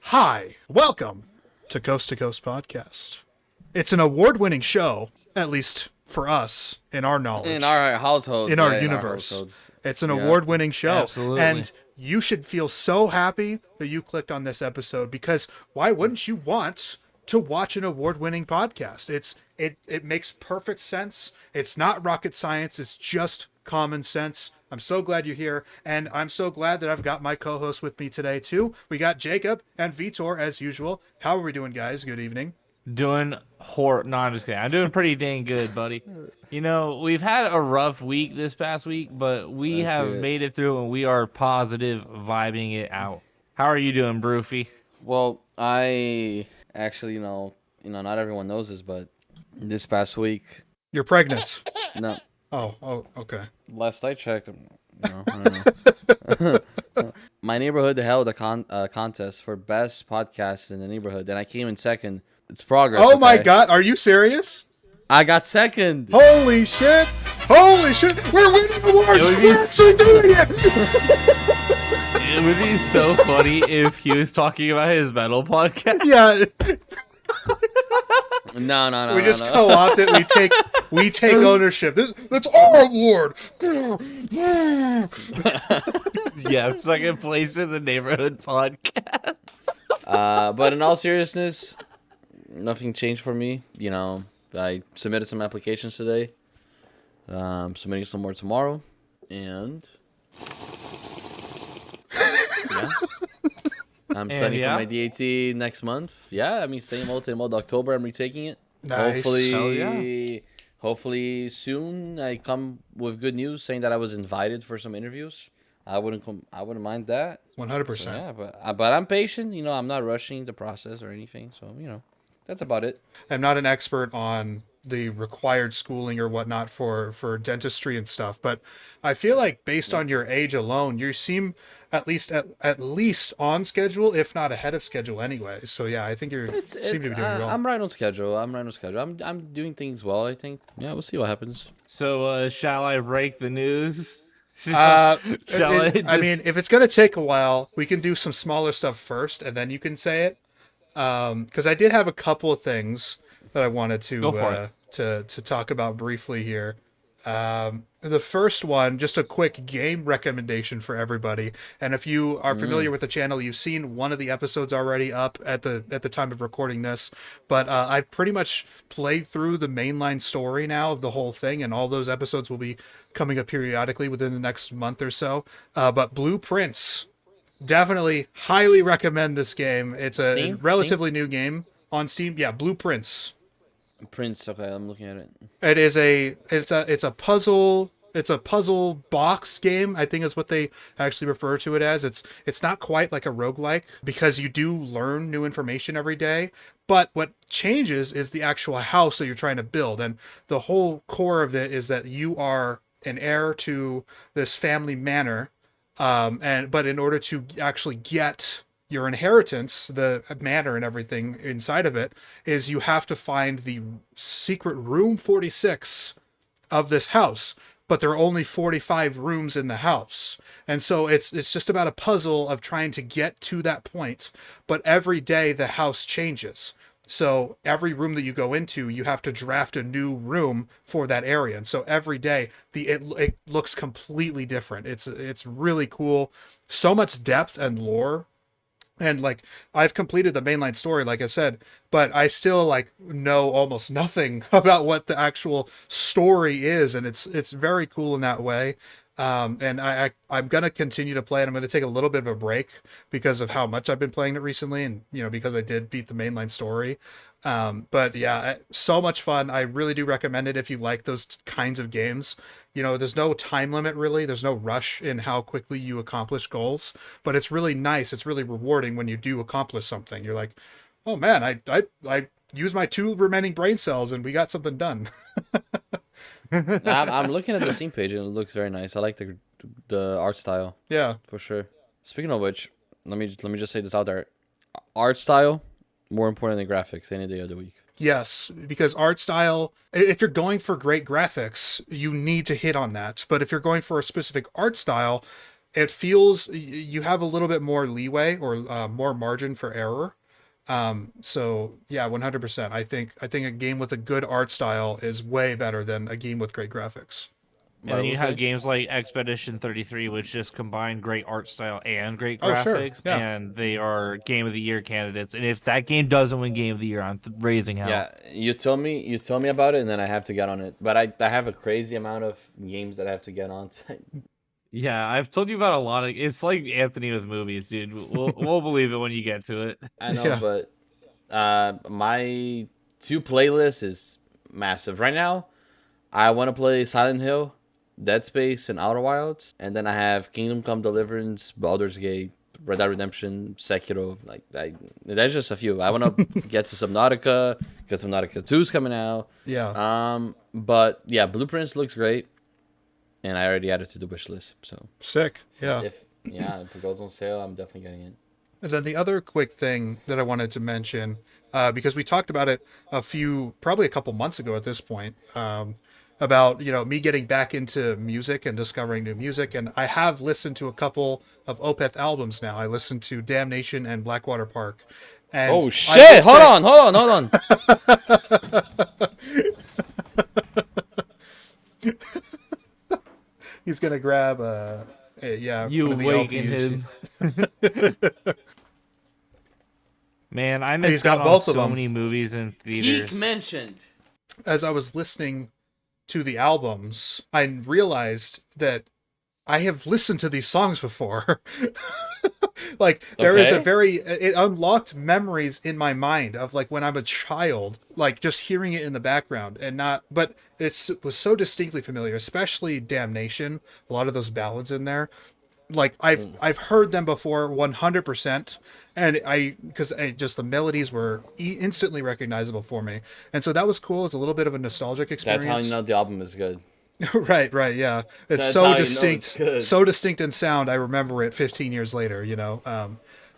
Hi, welcome to Coast2Coast podcast. It's an award-winning show, at least for us, in our knowledge. In our households. In our universe. It's an award-winning show. Absolutely. And you should feel so happy that you clicked on this episode, because why wouldn't you want to watch an award-winning podcast? It makes perfect sense. It's not rocket science. It's just common sense. I'm so glad you're here, and I'm so glad that I've got my co-host with me today too. We got Jacob and Vitor as usual. How are we doing, guys? Good evening. No, I'm just kidding. I'm doing pretty dang good, buddy. You know, we've had a rough week this past week, but we have made it through, and we are positive vibing it out. How are you doing, Broofy? Well, I actually, not everyone knows this, but this past week, You're pregnant. no, Oh, okay. last I checked, I don't know. My neighborhood held a contest for best podcast in the neighborhood, and I came in second. It's progress. Oh my God, are you serious? I got second. Holy shit! We're winning awards! We're actually doing it! It would be so funny if he was talking about his metal podcast. Yeah. No. We just co-opt it. We take ownership. That's our award. Yeah, second place in the neighborhood podcast. But in all seriousness, nothing changed for me. I submitted some applications today. Submitting some more tomorrow, and yeah. I'm studying for my DAT next month. Yeah, same old October. I'm retaking it. Nice. Hopefully soon I come with good news saying that I was invited for some interviews. I wouldn't mind that. 100%. So, yeah, but I'm patient. I'm not rushing the process or anything. So that's about it. I'm not an expert on the required schooling or whatnot for dentistry and stuff, but I feel like based on your age alone, you seem at least on schedule, if not ahead of schedule anyway. So yeah, I think seem to be doing well. I'm right on schedule. I'm doing things well, I think. Yeah, we'll see what happens. So, shall I break the news? If it's gonna take a while, we can do some smaller stuff first, and then you can say it. Because I did have a couple of things that I wanted to talk about briefly here. The first one, just a quick game recommendation for everybody. And if you are familiar with the channel, you've seen one of the episodes already up at the time of recording this. But I've pretty much played through the mainline story now of the whole thing, and all those episodes will be coming up periodically within the next month or so. But Blueprints, definitely highly recommend this game. It's a relatively new game on Steam. Yeah, Blueprints. Prince, okay, I'm looking at it. It's a puzzle box game, I think is what they actually refer to it as. It's not quite like a roguelike, because you do learn new information every day, but what changes is the actual house that you're trying to build, and the whole core of it is that you are an heir to this family manor, but in order to actually get your inheritance, the manor and everything inside of it, is you have to find the secret room 46 of this house, but there are only 45 rooms in the house. And so it's just about a puzzle of trying to get to that point, but every day the house changes. So every room that you go into, you have to draft a new room for that area. And so every day it looks completely different. It's really cool. So much depth and lore. And I've completed the mainline story, like I said, but I still know almost nothing about what the actual story is, and it's very cool in that way. And I'm gonna continue to play it. I'm gonna take a little bit of a break because of how much I've been playing it recently, and because I did beat the mainline story. But yeah, so much fun. I really do recommend it if you like those kinds of games. There's no time limit really. There's no rush in how quickly you accomplish goals, but it's really nice. It's really rewarding when you do accomplish something. You're like, oh man, I used my 2 remaining brain cells and we got something done. I'm looking at the Steam page and it looks very nice. I like the art style. Yeah, for sure. Speaking of which, let me just say this out there: art style more important than graphics any day of the week. Yes, because art style, if you're going for great graphics, you need to hit on that. But if you're going for a specific art style, it feels you have a little bit more leeway or more margin for error. So yeah, 100%. I think a game with a good art style is way better than a game with great graphics. And What then you was have it? games like Expedition 33, which just combine great art style and great Oh, sure. graphics, Yeah. and they are Game of the Year candidates. And if that game doesn't win Game of the Year, I'm raising hell. Yeah, you told me about it, and then I have to get on it. But I have a crazy amount of games that I have to get on. Yeah, I've told you about a lot of. It's like Anthony with movies, dude. We'll believe it when you get to it. I know, Yeah. but my two playlists is massive right now. I want to play Silent Hill, Dead Space, and Outer Wilds, and then I have Kingdom Come Deliverance, Baldur's Gate, Red Dead Redemption, Sekiro. That's just a few. I want to get to Subnautica because Subnautica 2 is coming out. Yeah. But yeah, Blueprints looks great, and I already added to the wish list. So Sick. Yeah. if it goes on sale, I'm definitely getting it. And then the other quick thing that I wanted to mention, because we talked about it probably a couple months ago at this point, about me getting back into music and discovering new music, and I have listened to a couple of Opeth albums now. I listened to Damnation and Blackwater Park, and Oh I would shit! Hold say- on. He's gonna grab yeah, You one of the awaken LPs. him. Man, I He's missed got out on both of so them. many movies in Peak theaters. mentioned. As I was listening to the albums, I realized that I have listened to these songs before. Like there is a Okay. it unlocked memories in my mind of like when I'm a child, like just hearing it in the background and not, but it was so distinctly familiar, especially Damnation, a lot of those ballads in there. Like I've heard them before 100%, and because just the melodies were instantly recognizable for me, and so that was cool. It's a little bit of a nostalgic That's how you experience. know the album is good. Right, yeah. It's That's so how you know it's distinct, good. so distinct in sound. I remember it 15 years later.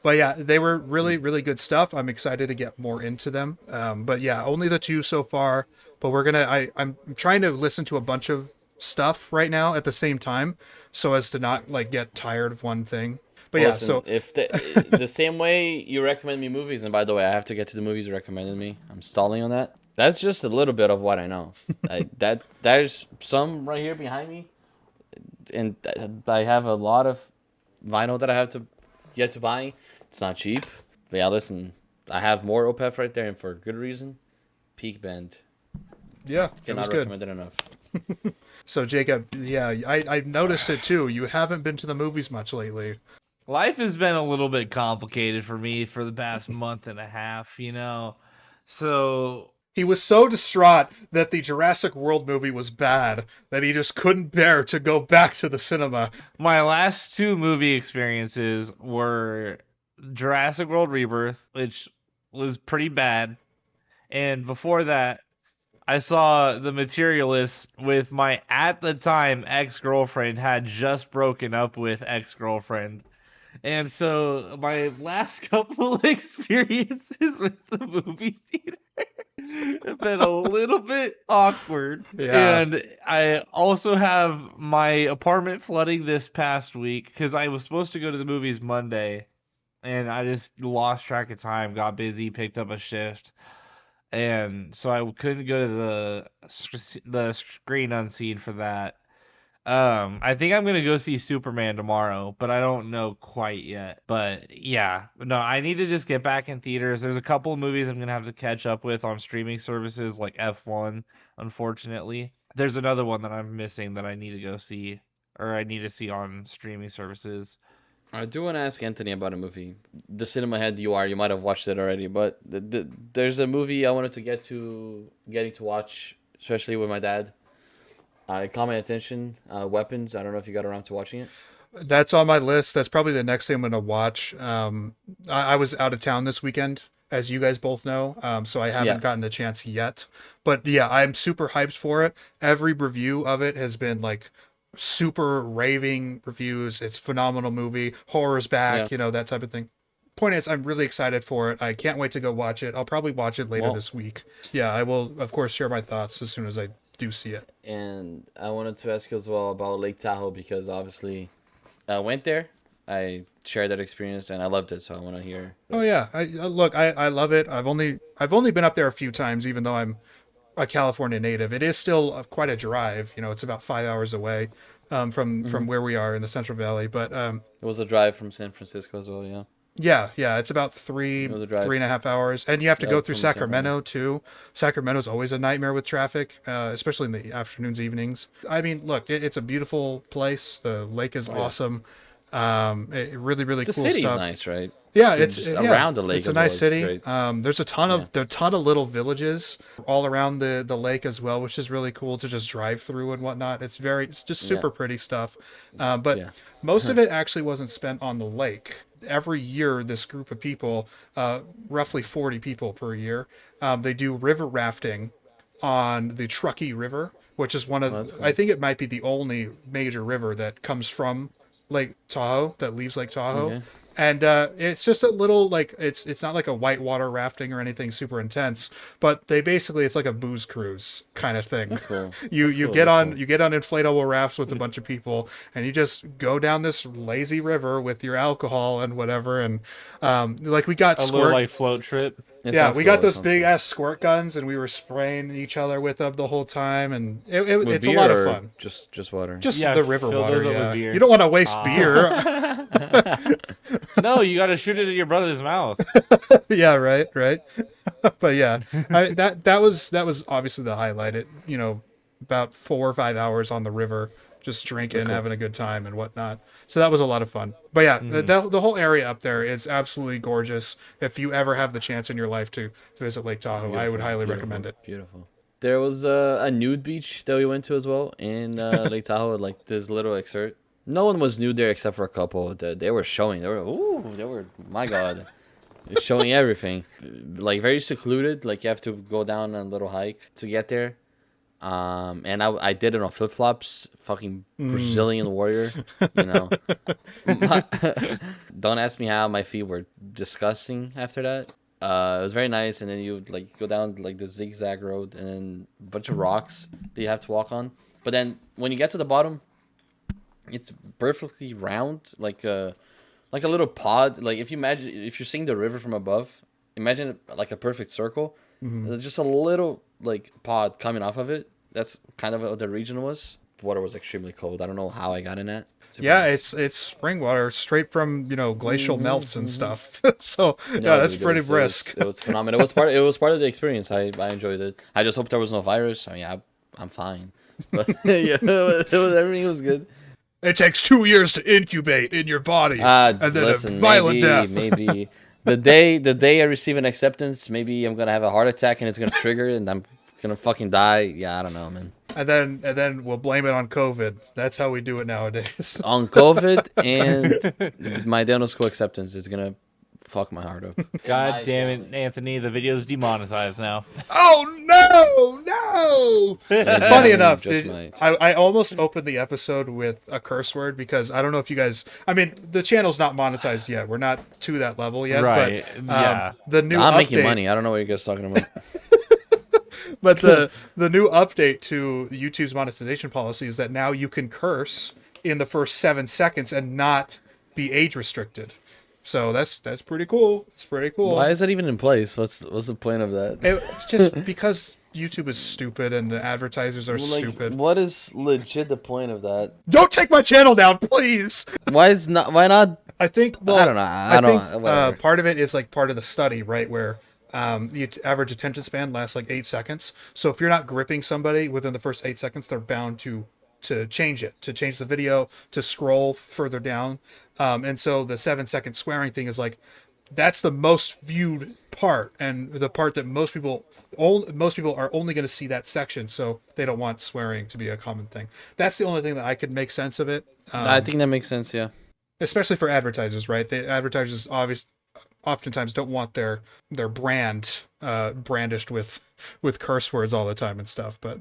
But yeah, they were really, really good stuff. I'm excited to get more into them. But yeah, only the two so far. But I'm trying to listen to a bunch of stuff right now at the same time, so as to not like get tired of one thing. But Well, yeah, listen, so if the same way you recommend me movies, and by the way, I have to get to the movies you recommended me. I'm stalling on that. That's just a little bit of what I know. There's some right here behind me, and I have a lot of vinyl that I have to get to buy. It's not cheap, but yeah, listen, I have more OPEF right there, and for a good reason. Peak Bend. yeah, it was Cannot good. recommend it enough. So Jacob, yeah, I've noticed it too. You haven't been to the movies much lately. Life has been a little bit complicated for me for the past month and a half, So He was so distraught that the Jurassic World movie was bad that he just couldn't bear to go back to the cinema. my last two movie experiences were Jurassic World Rebirth, which was pretty bad, and before that, I saw The Materialist with my at the time ex-girlfriend had just broken up with ex-girlfriend. And so my last couple experiences with the movie theater have been a little bit awkward. Yeah. And I also have my apartment flooding this past week because I was supposed to go to the movies Monday and I just lost track of time, got busy, picked up a shift. And so I couldn't go to the screen unseen for that. I think I'm gonna go see Superman tomorrow, but I don't know quite yet. But yeah, no, I need to just get back in theaters. There's a couple of movies I'm gonna have to catch up with on streaming services like F1, unfortunately. There's another one that I'm missing that I need to go see, or I need to see on streaming services. I do want to ask Anthony about a movie. The cinema head you are, you might have watched it already, but there's a movie I wanted to getting to watch, especially with my dad. It caught my attention. Weapons. I don't know if you got around to watching it. That's on my list. That's probably the next thing I'm going to watch. I was out of town this weekend, as you guys both know, so I haven't Yeah. gotten a chance yet. But yeah, I'm super hyped for it. Every review of it has been like super raving reviews. It's a phenomenal movie. Horror's Yeah. back, that type of thing. Point is, I'm really excited for it. I can't wait to go watch it. I'll probably watch it later Well, this week. Yeah, I will, of course, share my thoughts as soon as I do see it. and I wanted to ask you as well about Lake Tahoe because obviously went there. I shared that experience, and I loved it. So I want to hear. Oh yeah, I love it. I've only been up there a few times, even though I'm a California native. It is still quite a drive. You know, it's about 5 hours away from where we are in the Central Valley. But It was a drive from San Francisco as well. Yeah. yeah, it's about It was a drive. 3.5 hours, and you have to go through from the San Sacramento too. Sacramento's always a nightmare with traffic, especially in the afternoons, evenings. I mean, look, it's a beautiful place. The lake is awesome. Really, really The cool city's stuff. nice, right? Yeah, And it's just yeah, around the lake It's a as well nice is city. great. There's a ton of little villages all around the lake as well, which is really cool to just drive through and whatnot. It's just super pretty stuff. But Yeah. most of it actually wasn't spent on the lake. Every year, this group of people, roughly 40 people per year, they do river rafting on the Truckee River, which is one of, that's cool. I think it might be the only major river that comes from Lake Tahoe, that leaves Lake Tahoe. Okay. And it's just a little, like, it's not like a whitewater rafting or anything super intense, but it's like a booze cruise kind of thing. That's cool. You That's cool, get that's on cool. you get on inflatable rafts with a bunch of people, and you just go down this lazy river with your alcohol and whatever. And like, we got A little squirt. like float trip. It Yeah, sounds we cool, got it those sounds big cool. ass squirt guns, and we were spraying each other with them the whole time, and With it's a beer lot of or fun. Just water. Just Yeah, the river fill water. those up with Yeah, beer. you don't want to waste Ah. beer. No, you got to shoot it in your brother's mouth. Yeah, right. But yeah, that was obviously the highlight. It, about 4 or 5 hours on the river, just drinking, cool. having a good time and whatnot. So that was a lot of fun. But yeah, the whole area up there is absolutely gorgeous. If you ever have the chance in your life to visit Lake Tahoe, I would highly recommend it. Beautiful. There was a nude beach that we went to as well in Lake Tahoe, like this little excerpt. No one was nude there except for a couple. They were showing. My God. It's showing everything. Like, very secluded. Like, you have to go down a little hike to get there. And I did it on flip flops, fucking Brazilian warrior, you know. Don't ask me how. My feet were disgusting after that. It was very nice, and then you like go down like the zigzag road, and then a bunch of rocks that you have to walk on. But then when you get to the bottom, it's perfectly round, like a little pod. Like, if you're seeing the river from above, imagine it like a perfect circle. There's just a little like pod coming off of it. That's kind of what the region was. The water was extremely cold. I don't know how I got in that. to be Yeah, honest. it's spring water straight from glacial melts and stuff. So yeah, No, that's dude, pretty brisk. It was phenomenal. It was part of the experience. I enjoyed it. I just hope there was no virus. I mean, I'm fine. But yeah, everything was good. It takes 2 years to incubate in your body, and then Listen, a violent death. maybe the day I receive an acceptance, maybe I'm gonna have a heart attack and it's gonna trigger and I'm gonna fucking die. Yeah, I don't know, man. And then we'll blame it on COVID. That's how we do it nowadays. On COVID and my dental school acceptance is gonna fuck my heart up. God damn it, Anthony. The video's demonetized now. Oh no! Funny enough, Just might. I almost opened the episode with a curse word because I don't know if you guys. I mean, the channel's not monetized yet. We're not to that level yet. Right, But, yeah. The new I'm update, making money. I don't know what you guys talking about. But the new update to YouTube's monetization policy is that now you can curse in the first 7 seconds and not be age restricted. So that's pretty cool. It's pretty cool. Why is that even in place? What's the point of that? It's just because YouTube is stupid and the advertisers are stupid. What is legit the point of that? Don't take my channel down, please. Why not? I think. Well, I don't know. I don't know. Whatever. Part of it is like part of the study, right? Where the average attention span lasts like 8 seconds. So if you're not gripping somebody within the first 8 seconds, they're bound to change it, to change the video, to scroll further down. And so the 7-second swearing thing is like, that's the most viewed part, and the part that most people are only going to see that section, so they don't want swearing to be a common thing. That's the only thing that I could make sense of it. I think that makes sense. Yeah. Especially for advertisers, right? The advertisers oftentimes don't want their brand brandished with curse words all the time and stuff, but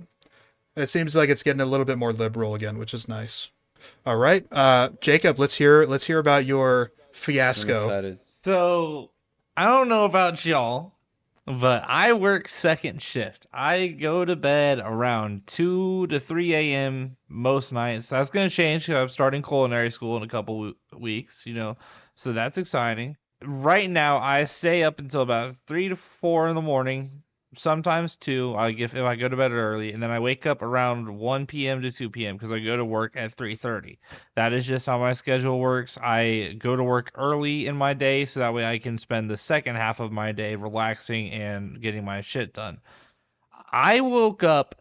it seems like it's getting a little bit more liberal again, which is nice. All right, Jacob, let's hear about your I'm fiasco. excited. So, I don't know about y'all, But I work second shift. I go to bed around 2 to 3 a.m. most nights. That's going to change because I'm starting culinary school in a couple weeks, so that's exciting. Right now, I stay up until about 3 to 4 in the morning, sometimes 2 if I go to bed early, and then I wake up around 1 p.m. to 2 p.m. because I go to work at 3:30. That is just how my schedule works. I go to work early in my day so that way I can spend the second half of my day relaxing and getting my shit done. I woke up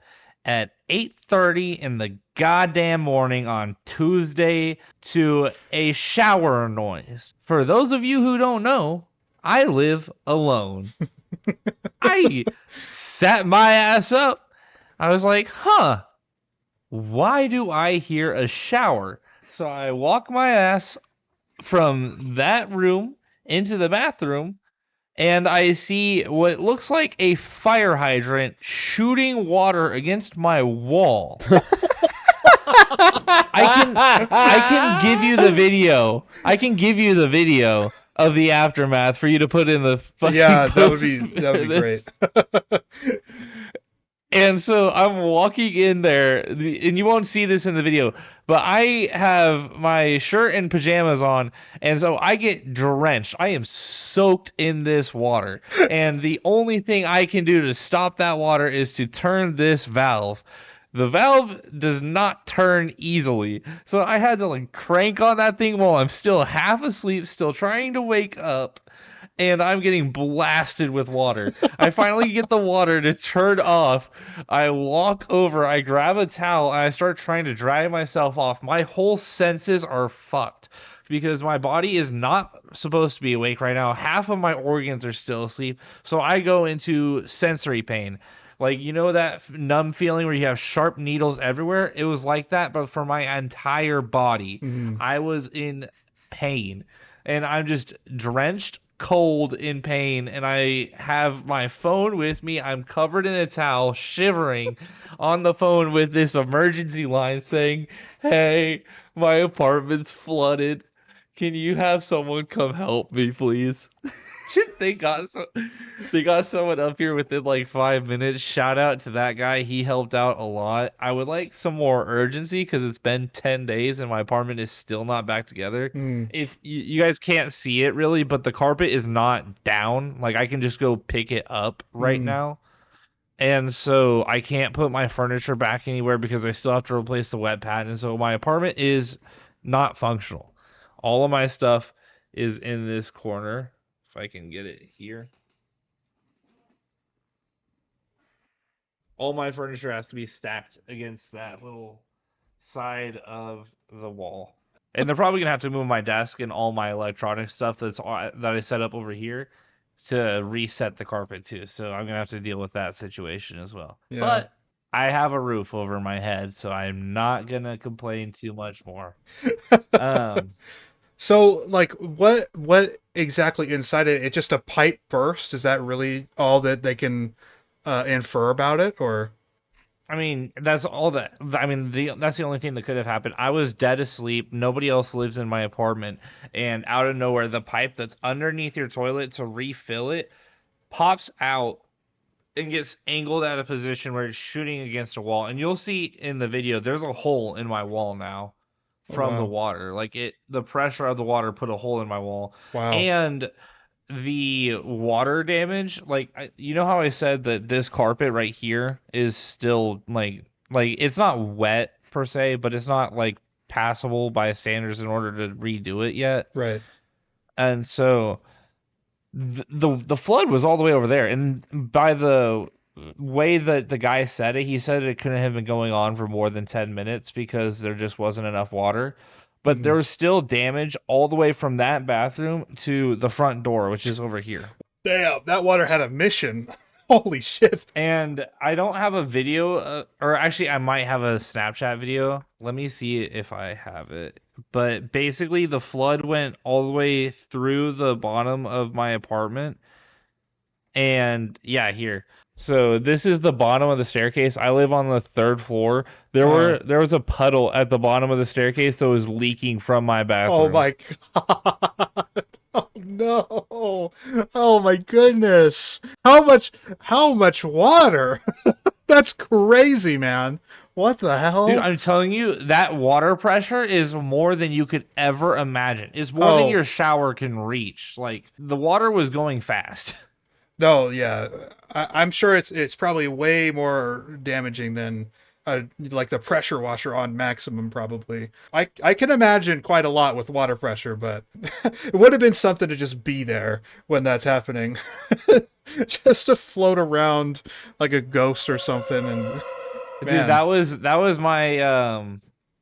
at 8:30 in the goddamn morning on Tuesday to a shower noise. For those of you who don't know, I live alone. I sat my ass up. I was like, why do I hear a shower? So I walk my ass from that room into the bathroom, and I see what looks like a fire hydrant shooting water against my wall. I can give you the video. I can give you the video of the aftermath for you to put in the fucking that would post be great. And so I'm walking in there, and you won't see this in the video, but I have my shirt and pajamas on, and so I get drenched. I am soaked in this water, and the only thing I can do to stop that water is to turn this valve. The valve does not turn easily, so I had to crank on that thing while I'm still half asleep, still trying to wake up. And I'm getting blasted with water. I finally get the water to turn off. I walk over, I grab a towel, and I start trying to dry myself off. My whole senses are fucked because my body is not supposed to be awake right now. Half of my organs are still asleep. So I go into sensory pain. That numb feeling where you have sharp needles everywhere? It was like that, but for my entire body. Mm-hmm. I was in pain. And I'm just drenched, cold, in pain, and I have my phone with me. I'm covered in a towel, shivering on the phone with this emergency line saying, "Hey, my apartment's flooded. Can you have someone come help me, please?" They got someone up here within 5 minutes. Shout out to that guy. He helped out a lot. I would like some more urgency because it's been 10 days and my apartment is still not back together. If you guys can't see it really, but the carpet is not down. I can just go pick it up right now. And so I can't put my furniture back anywhere because I still have to replace the wet pad. And so my apartment is not functional. All of my stuff is in this corner. If I can get it here. All my furniture has to be stacked against that little side of the wall. And they're probably gonna have to move my desk and all my electronic stuff that I set up over here to reset the carpet too. So I'm gonna have to deal with that situation as well. Yeah. But I have a roof over my head, so I'm not gonna complain too much more. So, what exactly inside it? It's just a pipe burst? Is that really all that they can infer about it, or? I mean, that's all that. I mean, that's the only thing that could have happened. I was dead asleep. Nobody else lives in my apartment, and out of nowhere, the pipe that's underneath your toilet to refill it pops out and gets angled at a position where it's shooting against a wall. And you'll see in the video, there's a hole in my wall now from the water. The pressure of the water put a hole in my wall. Wow. And the water damage, you know how I said that this carpet right here is still it's not wet per se, but it's not passable by standards in order to redo it yet. Right. And so the flood was all the way over there, and by the way that the guy said it, he said it couldn't have been going on for more than 10 minutes because there just wasn't enough water. But there was still damage all the way from that bathroom to the front door, which is over here. Damn, that water had a mission. Holy shit. And I don't have a video, or actually I might have a Snapchat video. Let me see if I have it. But basically the flood went all the way through the bottom of my apartment. And yeah, here. So this is the bottom of the staircase. I live on the 3rd floor. There was a puddle at the bottom of the staircase that was leaking from my bathroom. Oh my god. Oh no. Oh my goodness. How much water? That's crazy, man. What the Dude, hell? I'm telling you, that water pressure is more than you could ever imagine. It's more than Oh, your shower can reach. Like, the water was going fast. no, yeah. I'm sure it's probably way more damaging than like the pressure washer on maximum probably. I can imagine quite a lot with water pressure, but it would have been something to just be there when that's happening. Just to float around like a ghost or something and Dude, man. that was my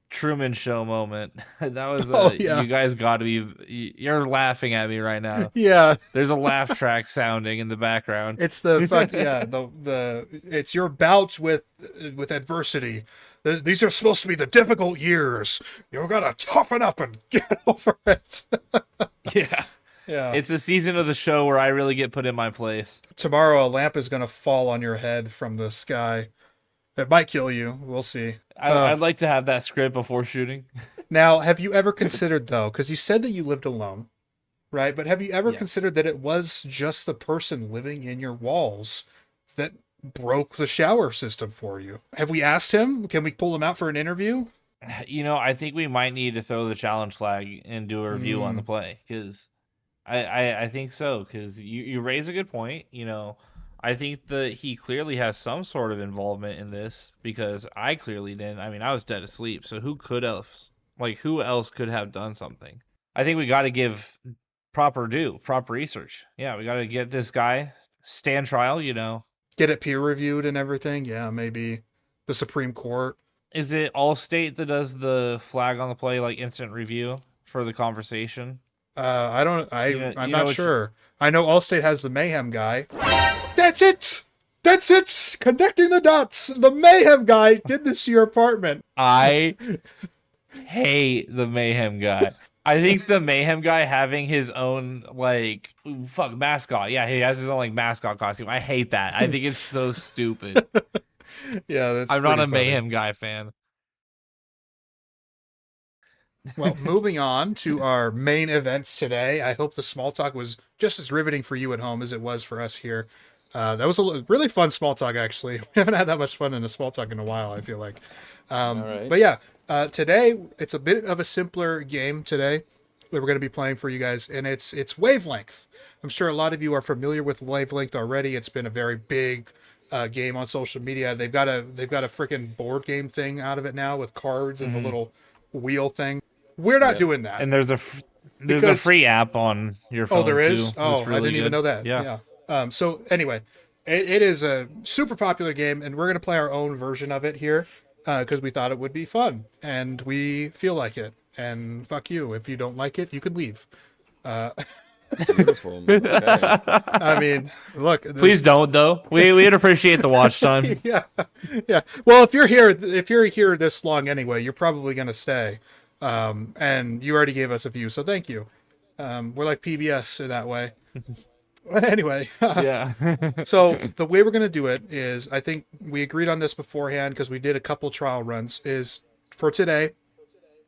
Truman Show moment. That was Oh yeah. you guys got to be you're laughing at me right now. Yeah. There's a laugh track sounding in the background. It's the fuck yeah, the it's your bout with adversity. These are supposed to be the difficult years. You gotta toughen up and get over it. Yeah. Yeah. It's a season of the show where I really get put in my place. Tomorrow a lamp is gonna fall on your head from the sky. It might kill you. We'll see. I'd like to have that script before shooting. Now, have you ever considered though? Because you said that you lived alone, right? But have you ever Yes. considered that it was just the person living in your walls that broke the shower system for you? Have we asked him? Can we pull him out for an interview? You know, I think we might need to throw the challenge flag and do a review on the play because I think so because you raise a good point. You know, I think that he clearly has some sort of involvement in this because I clearly didn't. I mean, I was dead asleep. So who else could have done something? I think we got to give proper research. Yeah, we got to get this guy stand trial. You know, Get it peer reviewed and everything? Yeah, maybe the Supreme Court. is it Allstate that does the flag on the play like instant review for the conversation? I don't. I'm You know not which sure. I know Allstate has the Mayhem guy. That's it. That's it. Connecting the dots. The Mayhem guy did this to your apartment. I hate the Mayhem guy. I think the Mayhem guy having his own like mascot. Yeah, he has his own like mascot costume. I hate that. I think it's so stupid. Yeah, that's. I'm not pretty a funny. Mayhem guy fan. Well, moving on to our main events today. I hope the small talk was just as riveting for you at home as it was for us here. That was a really fun small talk, actually. We haven't had that much fun in a small talk in a while, I feel like. All right. But yeah, today it's a bit of a simpler game today that we're going to be playing for you guys, and it's Wavelength. I'm sure a lot of you are familiar with Wavelength already. It's been a very big game on social media. They've got a freaking board game thing out of it now with cards and the little wheel thing. We're not Yep. doing that. And there's a Because- free app on your phone Oh, there is. too. Oh, It's I really didn't even good. know that. Yeah. So anyway, it is a super popular game, and we're gonna play our own version of it here because we thought it would be fun, and we feel like it. And fuck you if you don't like it, you can leave. Beautiful. Okay. I mean, look. Please don't though. We'd appreciate the watch time. Yeah, yeah. Well, if you're here this long anyway, you're probably gonna stay. And you already gave us a view, so thank you. We're like PBS in that way. Anyway, Yeah. so the way we're gonna do it is, I think we agreed on this beforehand because we did a couple trial runs. Is for today,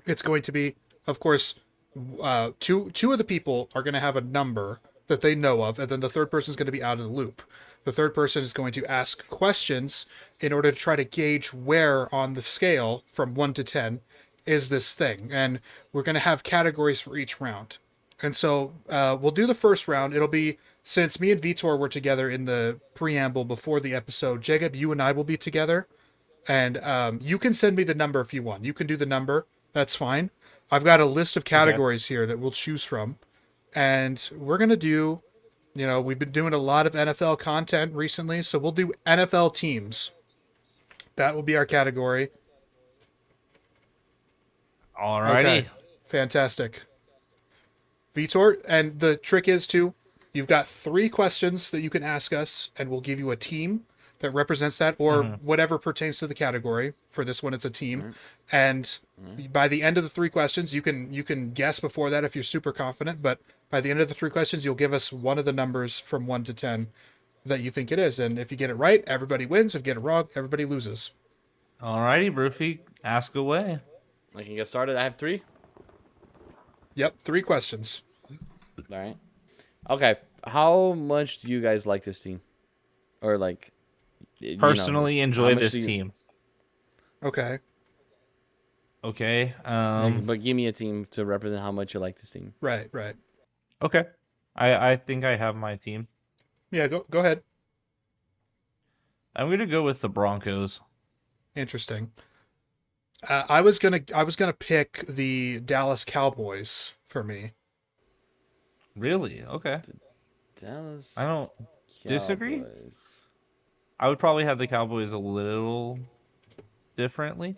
it's going to be, of course, two of the people are going to have a number that they know of, and then the third person is going to be out of the loop. The third person is going to ask questions in order to try to gauge where on the scale from 1 to 10 is this thing. And we're going to have categories for each round. And so we'll do the first round. It'll be, since me and Vitor were together in the preamble before the episode, Jacob, you and I will be together. And you can send me the number if you want. You can do the number. That's fine. I've got a list of categories here that we'll choose from. And we're going to do, we've been doing a lot of NFL content recently. So we'll do NFL teams. That will be our category. Alrighty. Okay. Fantastic. Vitor, and the trick is too, you've got 3 questions that you can ask us, and we'll give you a team that represents that, or whatever pertains to the category. For this one, it's a team. And by the end of the 3 questions, you can guess before that if you're super confident, but by the end of the 3 questions, you'll give us one of the numbers from 1 to 10 that you think it is. And if you get it right, everybody wins. If you get it wrong, everybody loses. Alrighty, Broofy. Ask away. I can get started. I have 3. Yep, 3 questions. All right. Okay, how much do you guys like this team, or like, Personally, how enjoy much this do you? team. Okay. Okay. But give me a team to represent how much you like this team. Right. Right. Okay. I think I have my team. Yeah. Go ahead. I'm gonna go with the Broncos. Interesting. I was gonna pick the Dallas Cowboys for me. Really? Okay. I Dallas don't disagree. Cowboys. I would probably have the Cowboys a little differently,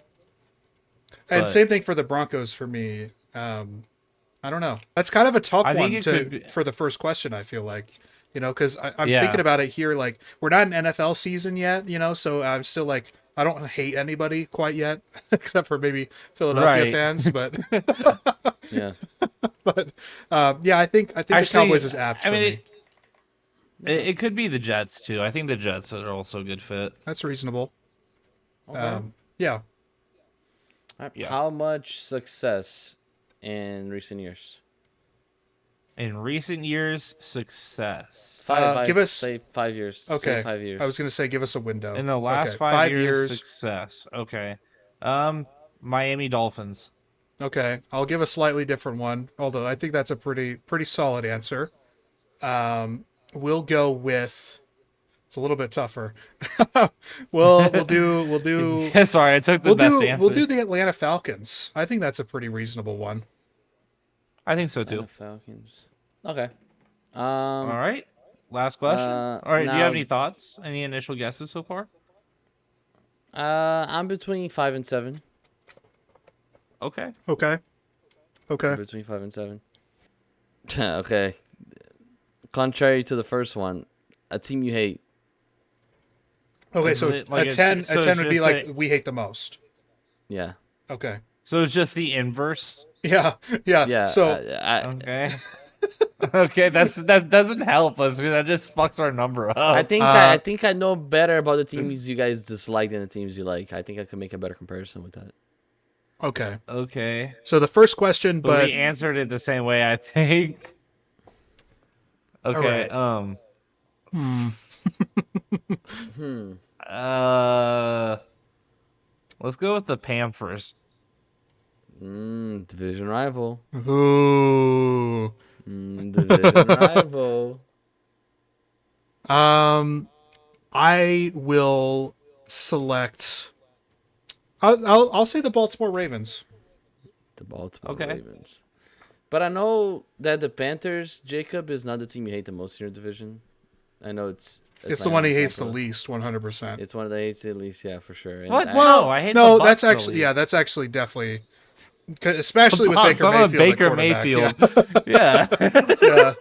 And but same thing for the Broncos for me. I don't know. That's kind of a tough I think one it could be. for the first question. I feel like, because I'm thinking Yeah. about it here. Like we're not in NFL season yet, so I'm still like I don't hate anybody quite yet, except for maybe Philadelphia Right. fans. But Yeah. but yeah, I think the Actually, Cowboys is apt I for mean, me. it could be the Jets too. I think the Jets are also a good fit. That's reasonable. Okay. Yeah. Yeah. How much success in recent years? In recent years, success. Give us Say 5 years. Say okay. 5 years. I was gonna say give us a window. In the last Okay, 5 years, success. Okay. Miami Dolphins. Okay, I'll give a slightly different one, although I think that's a pretty solid answer. We'll go with. It's a little bit tougher. We'll do Yeah, sorry, I took the best answer. we'll do the Atlanta Falcons. I think that's a pretty reasonable one. I think so Atlanta too. Falcons. Okay. All right. Last question. All right. Do you Now, have any thoughts? Any initial guesses so far? I'm between 5 and 7. Okay. Okay. I'm Okay. between 5 and 7. Okay. Contrary to the first one, a team you hate. Okay. Is So it like a a- 10, so a 10 it's would be just like a- we hate the most. Yeah. Okay. So it's just the inverse. Yeah. Yeah. Yeah. So Okay. Okay. That doesn't help us. That just fucks our number up. I think I know better about the teams you guys dislike than the teams you like. I think I could make a better comparison with that. okay. Okay. So the first question, But but we answered it the same way, I think. Okay. right. Let's go with the Panthers. Division rival. Ooh. Division rival. I will select. I'll say the Baltimore Ravens. The Baltimore Okay. Ravens. But I know that the Panthers, Jacob, is not the team you hate the most in your division. I know it's It's the Atlanta one he and hates the Tampa. least, 100%. It's one of the hates the least, yeah, for sure. And What? I- No, I hate No, the that's Bucs the actually least. that's actually definitely, especially with Bucs, Baker I'm a Mayfield. at Baker quarterback. Mayfield. Yeah.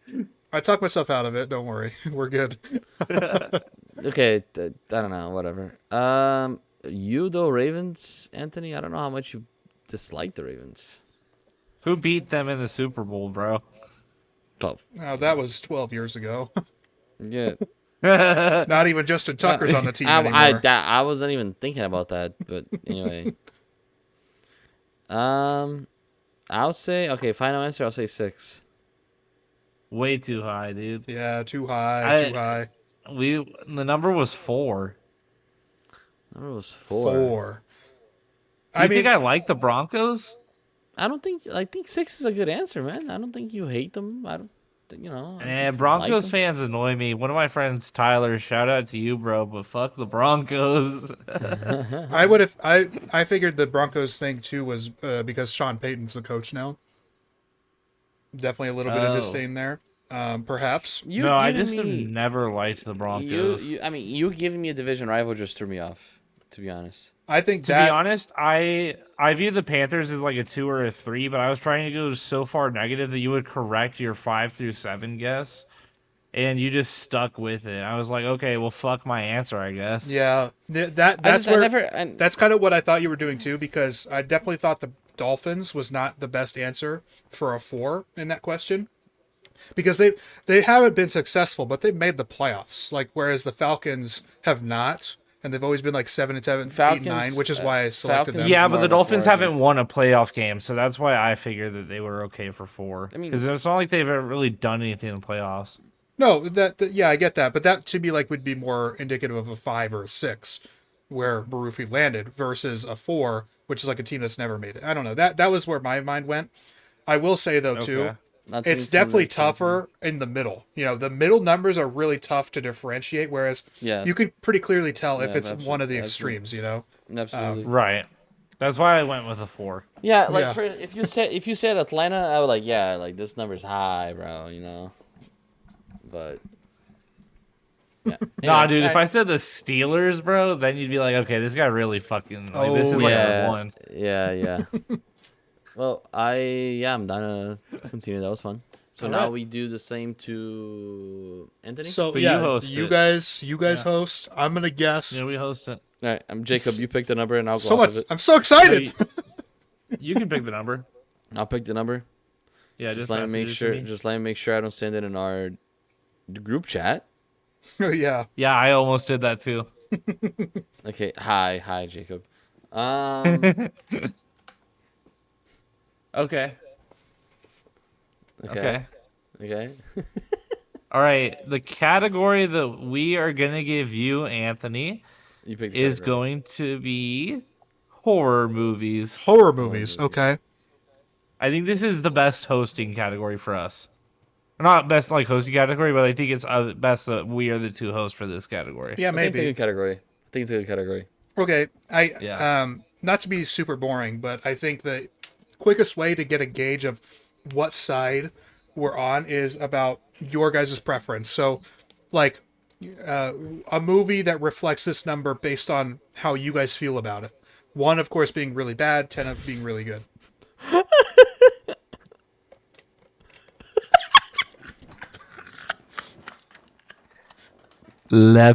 Yeah. I talked myself out of it. Don't worry, we're good. Okay, I don't know, whatever. You though, Ravens, Anthony. I don't know how much you dislike the Ravens. Who beat them in the Super Bowl, bro? 12. Now that was 12 years ago. Yeah. Not even Justin Tucker's on the team anymore. I wasn't even thinking about that, but anyway. I'll say okay. Final answer. I'll say 6. Way too high, dude. Yeah, too high. The number was 4. Number was 4. 4. I think I like the Broncos. I think 6 is a good answer, man. I don't think you hate them. I don't think you Broncos like them. fans annoy me. One of my friends, Tyler, shout out to you, bro, but fuck the Broncos. I figured the Broncos thing too was because Sean Payton's the coach now. Definitely a little bit of disdain there, perhaps. You I giving just have me- never liked the Broncos. you giving me a division rival just threw me off, to be honest. I think To be honest, I view the Panthers as like a 2 or a 3, but I was trying to go so far negative that you would correct your 5 through 7 guess, and you just stuck with it. I was like, okay, well, fuck my answer, I guess. Yeah, that's where I that's kind of what I thought you were doing too, because I definitely thought the Dolphins was not the best answer for a 4 in that question, because they haven't been successful, but they've made the playoffs. Like whereas the Falcons have not. and they've always been like 7-7, Falcons, 8-9, which is why I selected Falcons- them. Yeah, More but the of a Dolphins four, I haven't think. won a playoff game, so that's why I figured that they were okay for 4. I mean- Because it's not like they've ever really done anything in the playoffs. No, yeah, I get that, but that to me like would be more indicative of a 5 or a 6, where Barufi landed versus a 4, which is like a team that's never made it. I don't know. That was where my mind went. I will say though too, Okay. Nothing it's from definitely the- tougher in the middle. You know, the middle numbers are really tough to differentiate, whereas Yeah. you can pretty clearly tell if Yeah, it's one of the extremes. You know, Absolutely. Right. That's why I went with a 4. Yeah, like Yeah. for if you said Atlanta, I would like, yeah, like this number's high, bro. You know, but yeah. Nah, Anyway, dude, if I alright. said the Steelers, bro, then you'd be like, okay, this guy really fucking like this is Oh, like yeah, a 1. yeah. Well, I'm done to continue. That was fun. So All now right. we do the same to Anthony. so But you yeah, host you it. guys Yeah. host. I'm gonna guess. Yeah, we host it. All right, I'm Jacob. You pick the number, and I'll go So off much. of it. I'm so excited. You can pick the number. I'll pick the number. Yeah, Just let me make message it to sure. me. Just let me make sure I don't send it in our group chat. Yeah. Yeah, I almost did that too. Okay. Hi, Jacob. Okay. Okay. Okay. All right. The category that we are gonna give you, Anthony, You pick. The is category. going to be horror movies. Horror movies. movies. Okay. I think this is the best hosting category for us. Not best like hosting category, but I think it's best that we are the two hosts for this category. Yeah, I think it's a maybe. good category. I think it's a good category. Okay. Yeah. Not to be super boring, but I think the quickest way to get a gauge of what side we're on is about your guys' preference. So, like, a movie that reflects this number based on how you guys feel about it. 1, of course, being really bad, 10 of being really good.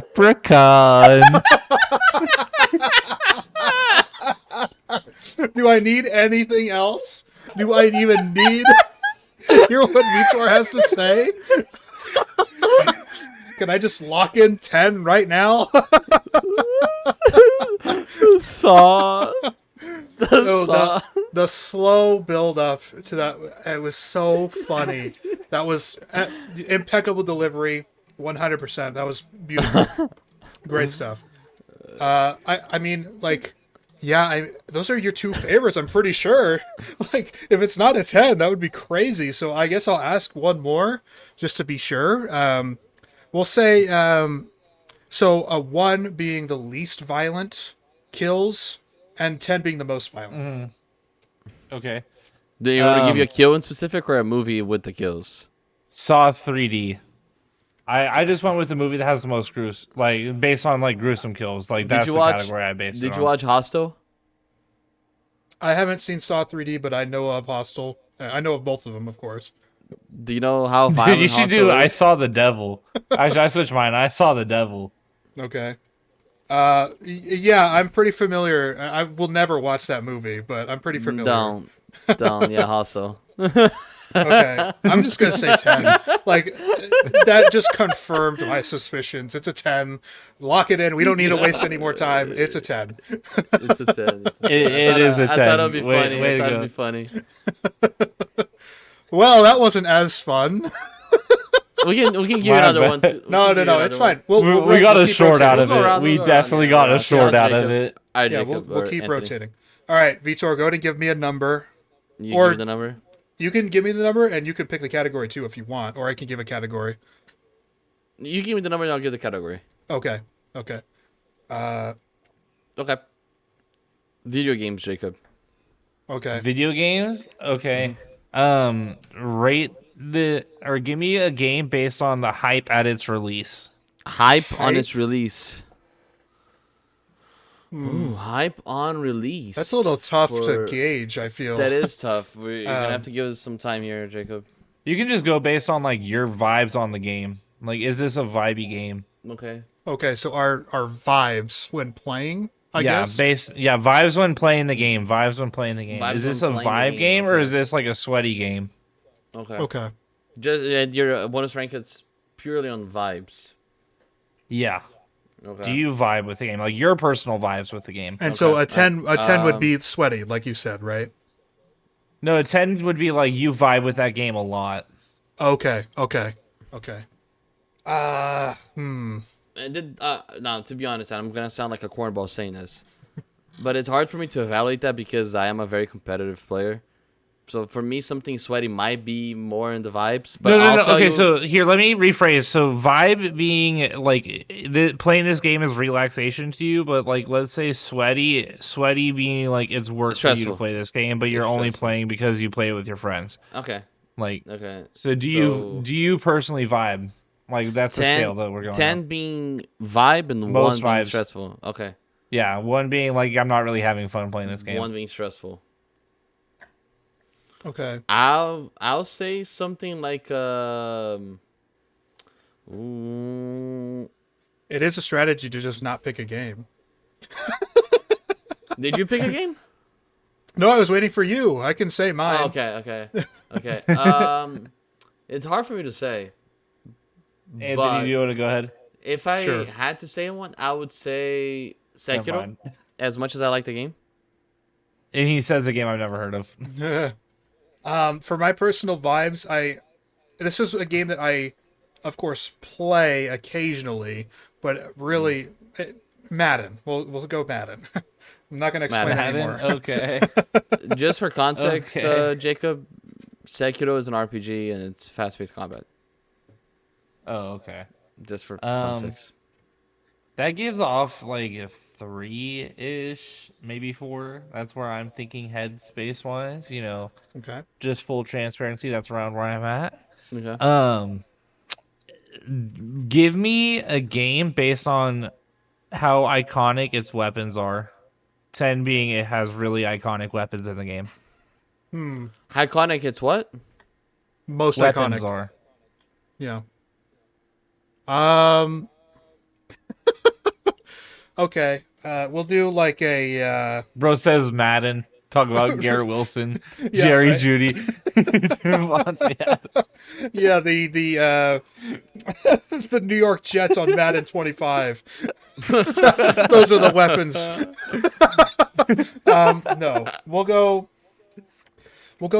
Leprechaun. Do I need anything else? Do I even need to hear what Vitor has to say? Can I just lock in 10 right now? Saw. Oh, the slow build up to that, it was so funny. That was impeccable delivery, 100%. That was beautiful. Great stuff. I mean, like, yeah, those are your two favorites, I'm pretty sure. Like, if it's not a 10, that would be crazy. So I guess I'll ask one more just to be sure. We'll say, so a 1 being the least violent kills, and 10 being the most violent. Okay. Do you want to give you a kill in specific or a movie with the kills? Saw 3D. I just went with the movie that has the most based on like gruesome kills. Like that's the category I based it Did on. you watch Hostel? I haven't seen Saw 3D, but I know of Hostel. I know of both of them, of course. Do you know how violent Dude, you should Hostel do. is? I saw the devil. Actually, I switched mine. I saw the devil. Okay. Yeah, I'm pretty familiar. I will never watch that movie, but I'm pretty familiar. Don't. Yeah, Hostel. Okay. I'm just going to say 10. Like, that just confirmed my suspicions. It's a 10. Lock it in. We don't need to waste any more time. It's a 10. It's a 10. It is a 10. I thought it'd be funny. Way I to thought go. it'd be funny. Well, that wasn't as fun. We can give you My another bad. one. Too. No, it's fine. We'll We got a keep short out rotating. of We'll go it. around, We we'll go around, definitely yeah, got yeah. a short Yeah, out of Jacob. it. All right, Yeah, Jacob, we'll or keep Anthony. rotating. All right, Vitor, go ahead and give me a number. You Or- give the number. You can give me the number, and you can pick the category too if you want, or I can give a category. You give me the number, and I'll give the category. Okay. Okay. Video games, Jacob. Okay. Video games? Okay. Rate or give me a game based on the hype at its release. Hype on Hype? its release. Ooh, hype on release. That's a little tough For- to gauge, I feel. That is tough. You're gonna have Um, to give us some time here, Jacob. You can just go based on like your vibes on the game. Like, is this a vibey game? Okay. Okay, so our vibes when playing, I guess. Vibes when playing the game. Vibes when playing the game. Vibes Is this when a playing the vibe game, game or okay. is this like a sweaty game? Okay. Okay. Just your bonus rank is purely on vibes. Yeah. Do Okay. you vibe with the game? Like your personal vibes with the game? And so Okay. a 10 would be sweaty, like you said, right? No, a 10 would be like you vibe with that game a lot. Okay, okay, okay. Hmm. And did now to be honest, and I'm gonna sound like a cornball saying this, but it's hard for me to evaluate that because I am a very competitive player. So for me, something sweaty might be more in the vibes. But No, no, I'll no. tell Okay, you, so here, let me rephrase. So vibe being like playing this game is relaxation to you, but like let's say sweaty being like it's work it's for you to stressful. play this game, but you're It's only stressful. playing because you play it with your friends. Okay. Like, Okay. so So do you personally vibe? Like that's the scale 10, that we're going on. 10 being vibe and Most one being vibes. stressful. Okay. Yeah, one being like I'm not really having fun playing this game. One being stressful. Okay. I'll say something like ooh, It is a strategy to just not pick a game. did you pick a game? No, I was waiting for you. I can say mine. Oh, okay. It's hard for me to say, Anthony, do but you want to go ahead? if I Sure. had to say one, I would say Never Sekiro. mind. As much as I like the game, And he says a game I've never heard of. For my personal vibes, this is a game that I, of course, play occasionally, but really, Madden. We'll go Madden. I'm not gonna explain Madden. anymore. Okay. just for context, Okay. Jacob, Sekiro is an RPG and it's fast-paced combat. Oh, okay. Just for Um, context. That gives off like a 3-ish, maybe 4. That's where I'm thinking headspace wise, Okay. just full transparency, that's around where I'm at. Okay. Give me a game based on how iconic its weapons are. 10 being it has really iconic weapons in the game. Iconic. It's what? Most Weapons iconic. are. Yeah. Um. Okay. We'll do like a. Bro says Madden. Talk about Garrett Wilson, Yeah, Jerry right. Judy, Devontae Adams. Yeah, the the New York Jets on Madden 25. Those are the weapons. No, we'll go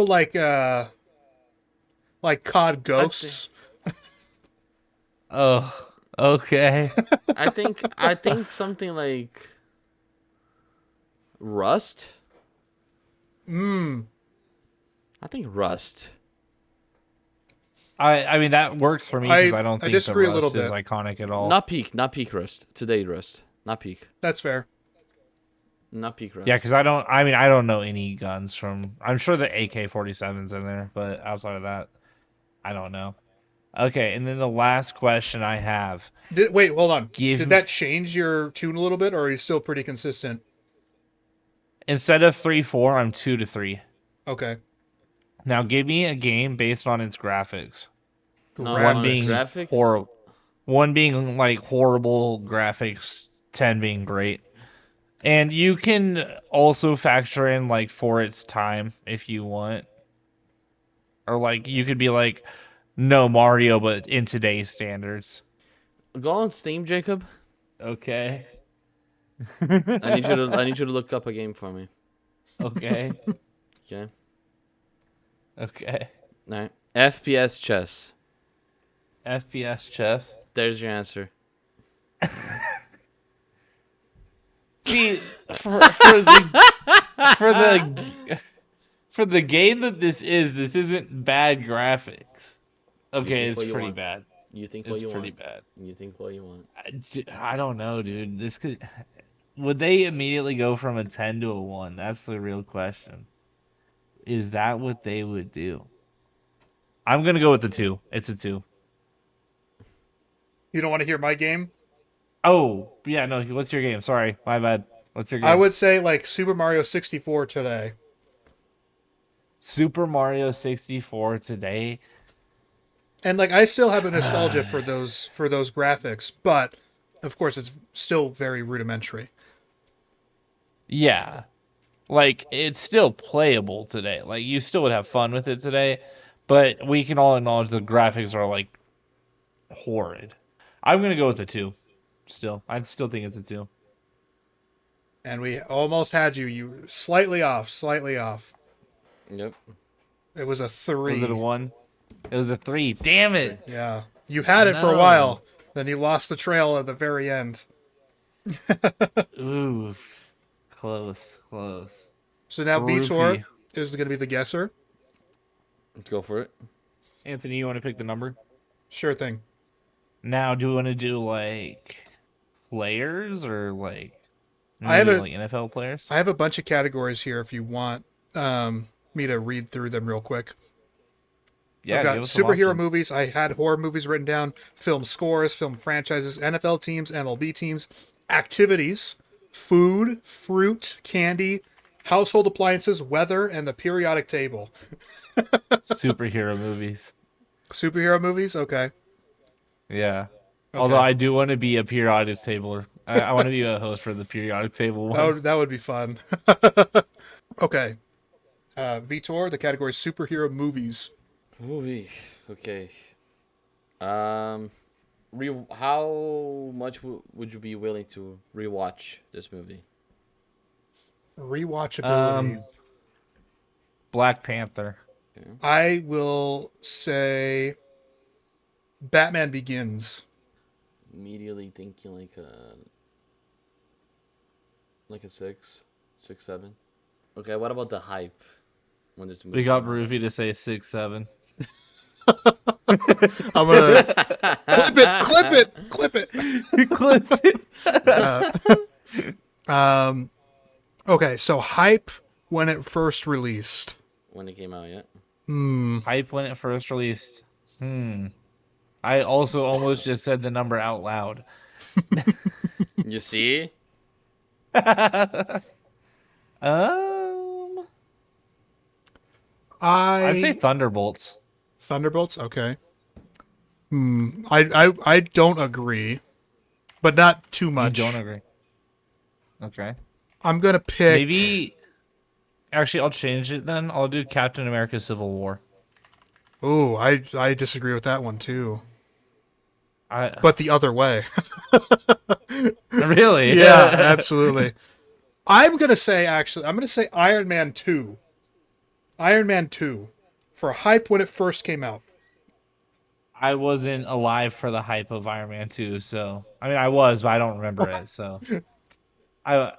like COD Ghosts. Oh, okay. I think something like Rust. I think Rust. I mean that works for me because I don't I think the disagree a little Rust is bit. iconic at all. Not peak Rust. Today Rust. Not peak. That's fair. Not peak Rust. Yeah, because I don't know any guns from. I'm sure the AK-47's in there, but outside of that, I don't know. Okay, and then the last question I have. Wait, hold on. Give Did me- that change your tune a little bit, or are you still pretty consistent? Instead of 3-4, I'm 2-3. Okay. Now give me a game based on its graphics. No, One on being its graphics? horrible. One being like horrible graphics, 10 being great. And you can also factor in like for its time if you want. Or like you could be like, no Mario, but in today's standards. Go on Steam, Jacob. Okay. I need you to look up a game for me. Okay. Okay. Okay. All right. FPS chess. FPS chess. There's your answer. See, for the game that this isn't bad graphics. Okay, think it's what you pretty want. bad. You think what It's you pretty want. bad. You think what you want. I don't know, dude. This could. Would they immediately go from a 10 to a 1? That's the real question. Is that what they would do? I'm gonna go with the 2. It's a 2. You don't want to hear my game? Oh, yeah, no. What's your game? Sorry, my bad. What's your game? I would say like Super Mario 64 today. Super Mario 64 today. And like I still have a nostalgia for those graphics, but of course it's still very rudimentary. Yeah. Like, it's still playable today. Like, you still would have fun with it today, but we can all acknowledge the graphics are, like, horrid. I'm going to go with the 2. I'd still think it's a 2. And we almost had you. You were slightly off. Slightly off. Yep. It was a 3. Was it a 1? It was a 3. Damn it! Yeah. You had it for a No. while. Then you lost the trail at the very end. Ooh, close. So now Roofy. Vitor is going to be the guesser. Let's go for it. Anthony, you want to pick the number? Sure thing. Now, do we want to do like players or like I have like NFL players? I have a bunch of categories here if you want me to read through them real quick. Yeah, I've got give us some superhero options. movies. I had horror movies written down. Film scores, film franchises, NFL teams, MLB teams, activities, food, fruit, candy, household appliances, weather, and the periodic table. Superhero movies. Superhero movies? Okay. Yeah. Okay. Although I do want to be a periodic tabler. I want to be a host for the periodic table one. That would be fun. Okay. Vitor, the category is superhero movies. Movie. Okay. How much would you be willing to rewatch this movie? Rewatchability. Black Panther. I will say Batman Begins. Immediately thinking like a 6, 7. Okay, what about the hype when this movie? We got came out? Rufy to say 6, 7. I'm gonna clip it. Clip it. Okay, so hype when it first released. When it came out, yeah. Hype when it first released. I also almost just said the number out loud. You see? I'd say Thunderbolts. Thunderbolts. Okay. I don't agree, but not too You much. don't agree. Okay. I'm gonna pick. Maybe. Actually, I'll change it then. I'll do Captain America: Civil War. Oh, I disagree with that one too. I But the other way. really. Yeah, absolutely. I'm gonna say Iron Man 2. Iron Man 2 for hype when it first came out. I wasn't alive for the hype of Iron Man 2, so I mean I was, but I don't remember it. So I was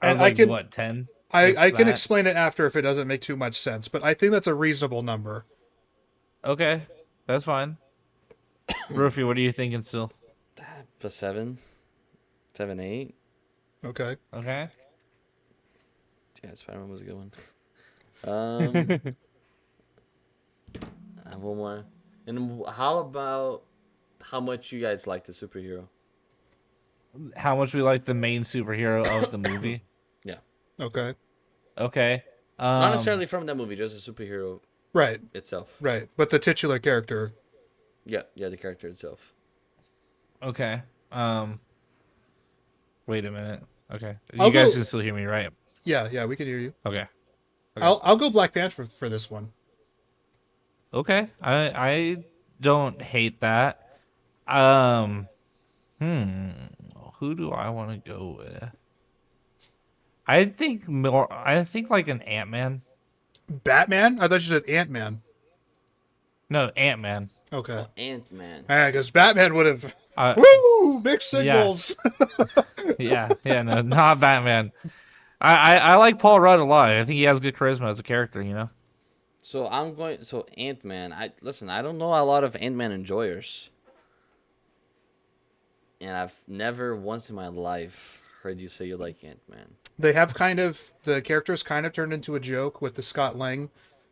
And like, what, 10? I can explain it after if it doesn't make too much sense, but I think that's a reasonable number. Okay, that's fine. Rufy, what are you thinking still? The 7, 8. Okay. Okay. Yeah, Spider-Man was a good one. I have one more. And how about how much you guys like the superhero? How much we like the main superhero of the movie? Yeah. Okay. Okay. Not necessarily from that movie, just the superhero Right. itself. Right. But the titular character. Yeah, the character itself. Okay. Wait a minute. Okay. I'll You guys go- can still hear me, right? Yeah, we can hear you. Okay. I'll go Black Panther for this one. Okay. I don't hate that. Who do I want to go with? I think like an Ant-Man. Batman? I thought you said Ant-Man. No, Ant-Man. Okay. Ant-Man. Because Batman would have. Uh, Woo! Mixed signals. yeah, no, not Batman. I like Paul Rudd a lot. I think he has good charisma as a character, you know? So Ant-Man. I don't know a lot of Ant-Man enjoyers. And I've never once in my life heard you say you like Ant-Man. They have the characters kind of turned into a joke with the Scott Lang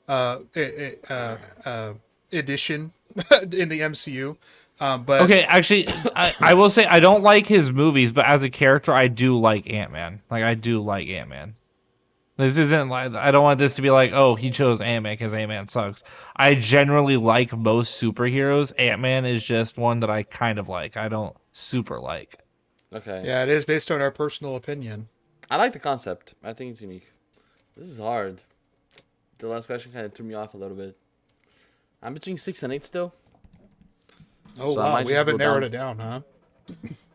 edition in the MCU. But Okay, actually, I will say I don't like his movies, but as a character, I do like Ant-Man. Like, I do like Ant-Man. This isn't like, I don't want this to be like, oh, he chose Ant-Man because Ant-Man sucks. I generally like most superheroes. Ant-Man is just one that I kind of like. I don't super like. Okay. yeah, it is based on our personal opinion. I like the concept. I think it's unique. This is hard. The last question kind of threw me off a little bit. I'm between 6 and 8 still. Oh So I wow, might we just haven't go narrowed down- it down, huh?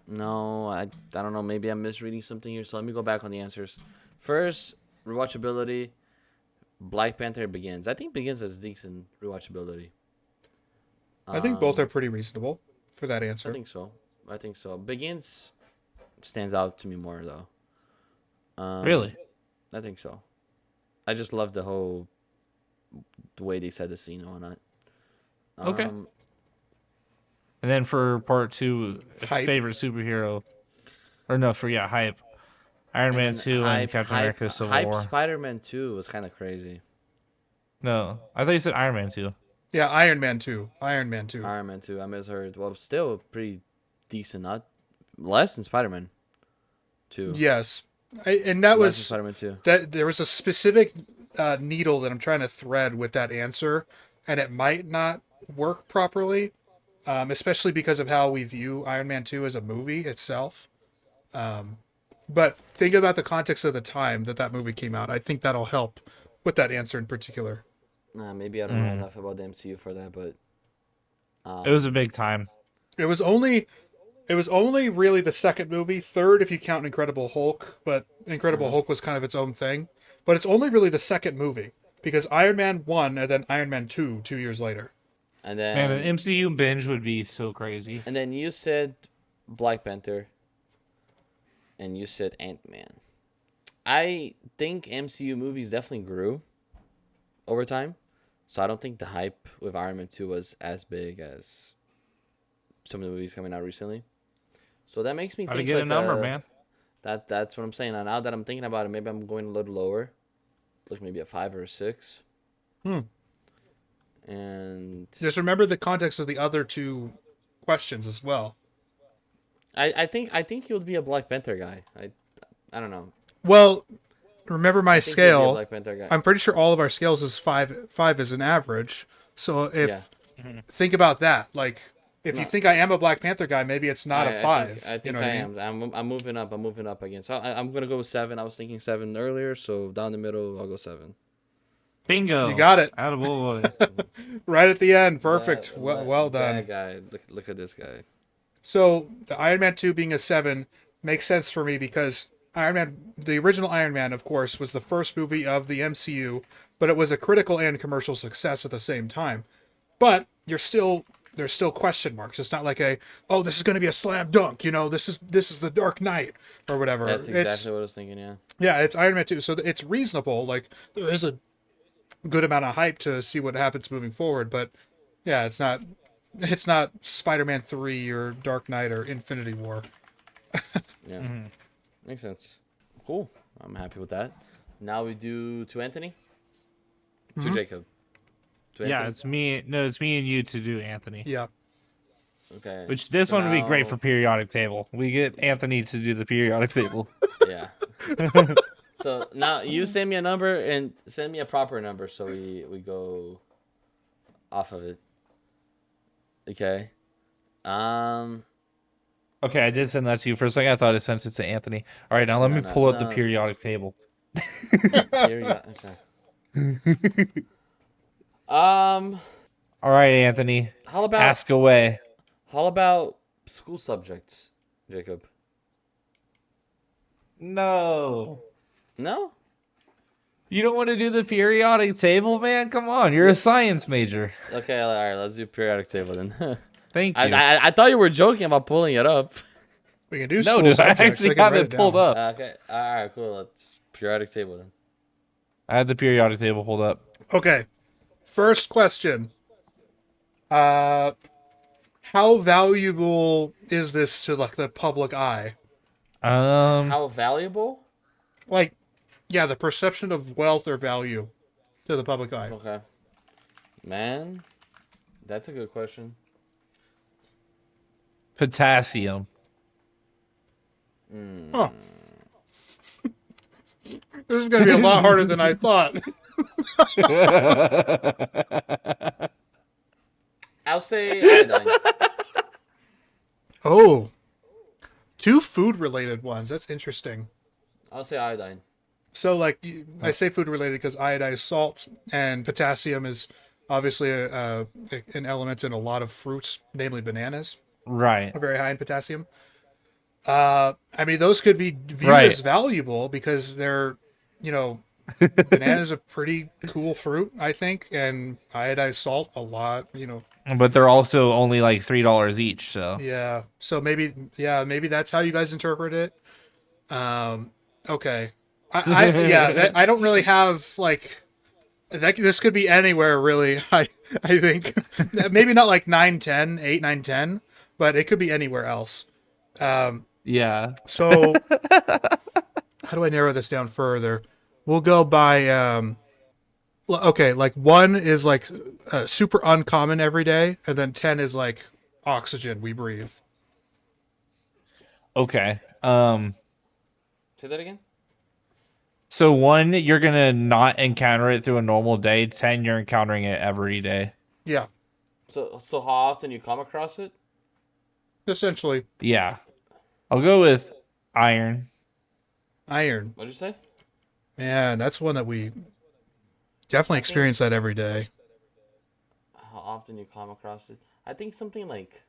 No, I don't know. Maybe I'm misreading something here. So let me go back on the answers. First, rewatchability. Black Panther Begins. I think Begins has decent rewatchability. I think both are Um, pretty reasonable for that I answer. think so. I think so. Begins stands out to me more though. Um, Really? I think so. I just love the way they set the scene and whatnot. Okay. Um, And then for part two, Hype. favorite superhero, or no, for hype, Iron and Man then 2 and Captain America: Civil hype. War. Spider Man 2 was kind of crazy. No, I thought you said Iron Man 2. Yeah, Iron Man 2. Iron Man 2. Iron Man 2, I misheard. Well, still pretty decent. Not less than Spider Man 2. Yes. And that Less than was Spider Man 2. that there was a specific needle that I'm trying to thread with that answer, and it might not work properly, especially because of how we view Iron Man 2 as a movie itself. But think about the context of the time that that movie came out. I think that'll help with that answer in particular. Nah, maybe I don't know Mm. enough about the MCU for that, but It was a big time. It was only really the second movie, third if you count Incredible Hulk, but Incredible Hulk was kind of its own thing. But it's only really the second movie because Iron Man 1 and then Iron Man 2 2 years later. and Man, an then MCU binge would be so crazy. you said Black Panther, and you said Ant Man. I think MCU movies definitely grew over time, so I don't think the hype with Iron Man 2 was as big as some of the movies coming out recently. So that makes me How to think get a like number, man. that's what I'm saying. Now that I'm thinking about it, maybe I'm going a little lower, like maybe a 5 or a 6. Hmm. And Just remember the context of the other two questions as well. I think you'll be a Black Panther guy. I don't know. Well, remember my I think you'll be a scale. Black Panther guy. I'm pretty sure all of our scales is five is an average. So Yeah. if think about that, like if you No, think I am a Black Panther guy, maybe it's not a five. I You think know I what I mean? am. I'm moving up. I'm moving up again. So I'm gonna go with 7. I was thinking 7 earlier, so down the middle, I'll go 7. You Bingo. got it Attaboy. right at the end. Perfect. Well That done. guy. Look at this guy. So the Iron Man 2 being a 7 makes sense for me because Iron Man, the original Iron Man, of course, was the first movie of the MCU, but it was a critical and commercial success at the same time. But there's still question marks. It's not like this is going to be a slam dunk. This is the Dark Knight or whatever. That's It's exactly what I was thinking. Yeah. yeah, it's Iron Man 2, so it's reasonable. Like there is a good amount of hype to see what happens moving forward, but yeah, it's not Spider-Man 3 or Dark Knight or Infinity War. Yeah. Makes sense. Cool. I'm happy with that. Now we do to Anthony. To Jacob. To Yeah, Anthony. it's me. No, it's me and you to do Anthony. Yeah. Okay. Which this So one would be great now- for periodic table. We get Anthony to do the periodic table. Yeah. So now you send me a number and send me a proper number so we go off of it. Okay. Okay, I did send that to you. For a second, I thought I sent it to Anthony. All right, now let me pull up the periodic table. Here we go. Okay. All right, Anthony, How about ask away. school subjects, Jacob? No. No? You don't want to do the periodic table, man? Come on, you're a science major. Okay, all right, let's do periodic table then. Thank you. I thought you were joking about pulling it up. We can do no, school dude, I subjects. actually can got write it pulled down. up. Okay, all right, cool. Let's periodic table then. I had the periodic table pulled up. Okay. First question. How valuable is this to like the public eye? How valuable? Like, yeah, the perception of wealth or value to the public eye. Okay. Man, that's a good question. Potassium. Huh. This is going to be a lot harder than I thought. I'll say iodine. Oh. Two food-related ones. That's interesting. I'll say iodine. So, like, I say food-related because iodine is salt, and potassium is obviously an element in a lot of fruits, namely bananas. Right. Are very high in potassium. I mean, those could be viewed Right. as valuable because they're, you know, banana's a pretty cool fruit, I think, and iodized salt a lot, you know. But they're also only like $3 each. So Yeah. So maybe, yeah, maybe that's how you guys interpret it. Okay. Yeah, I don't really have like that. This could be anywhere, really. I think maybe not like 9, 10, 8, 9, 10, but it could be anywhere else. yeah. So how do I narrow this down further? We'll go by okay, like 1 is like super uncommon every day, and then 10 is like oxygen we breathe. Okay. Say that again. So 1, you're gonna not encounter it through a normal day. 10, you're encountering it every day. Yeah, So how often you come across it? essentially Yeah. I'll go with iron. iron. What'd you say? Man, that's one that we definitely experience that every day. How often you come across it? I think something like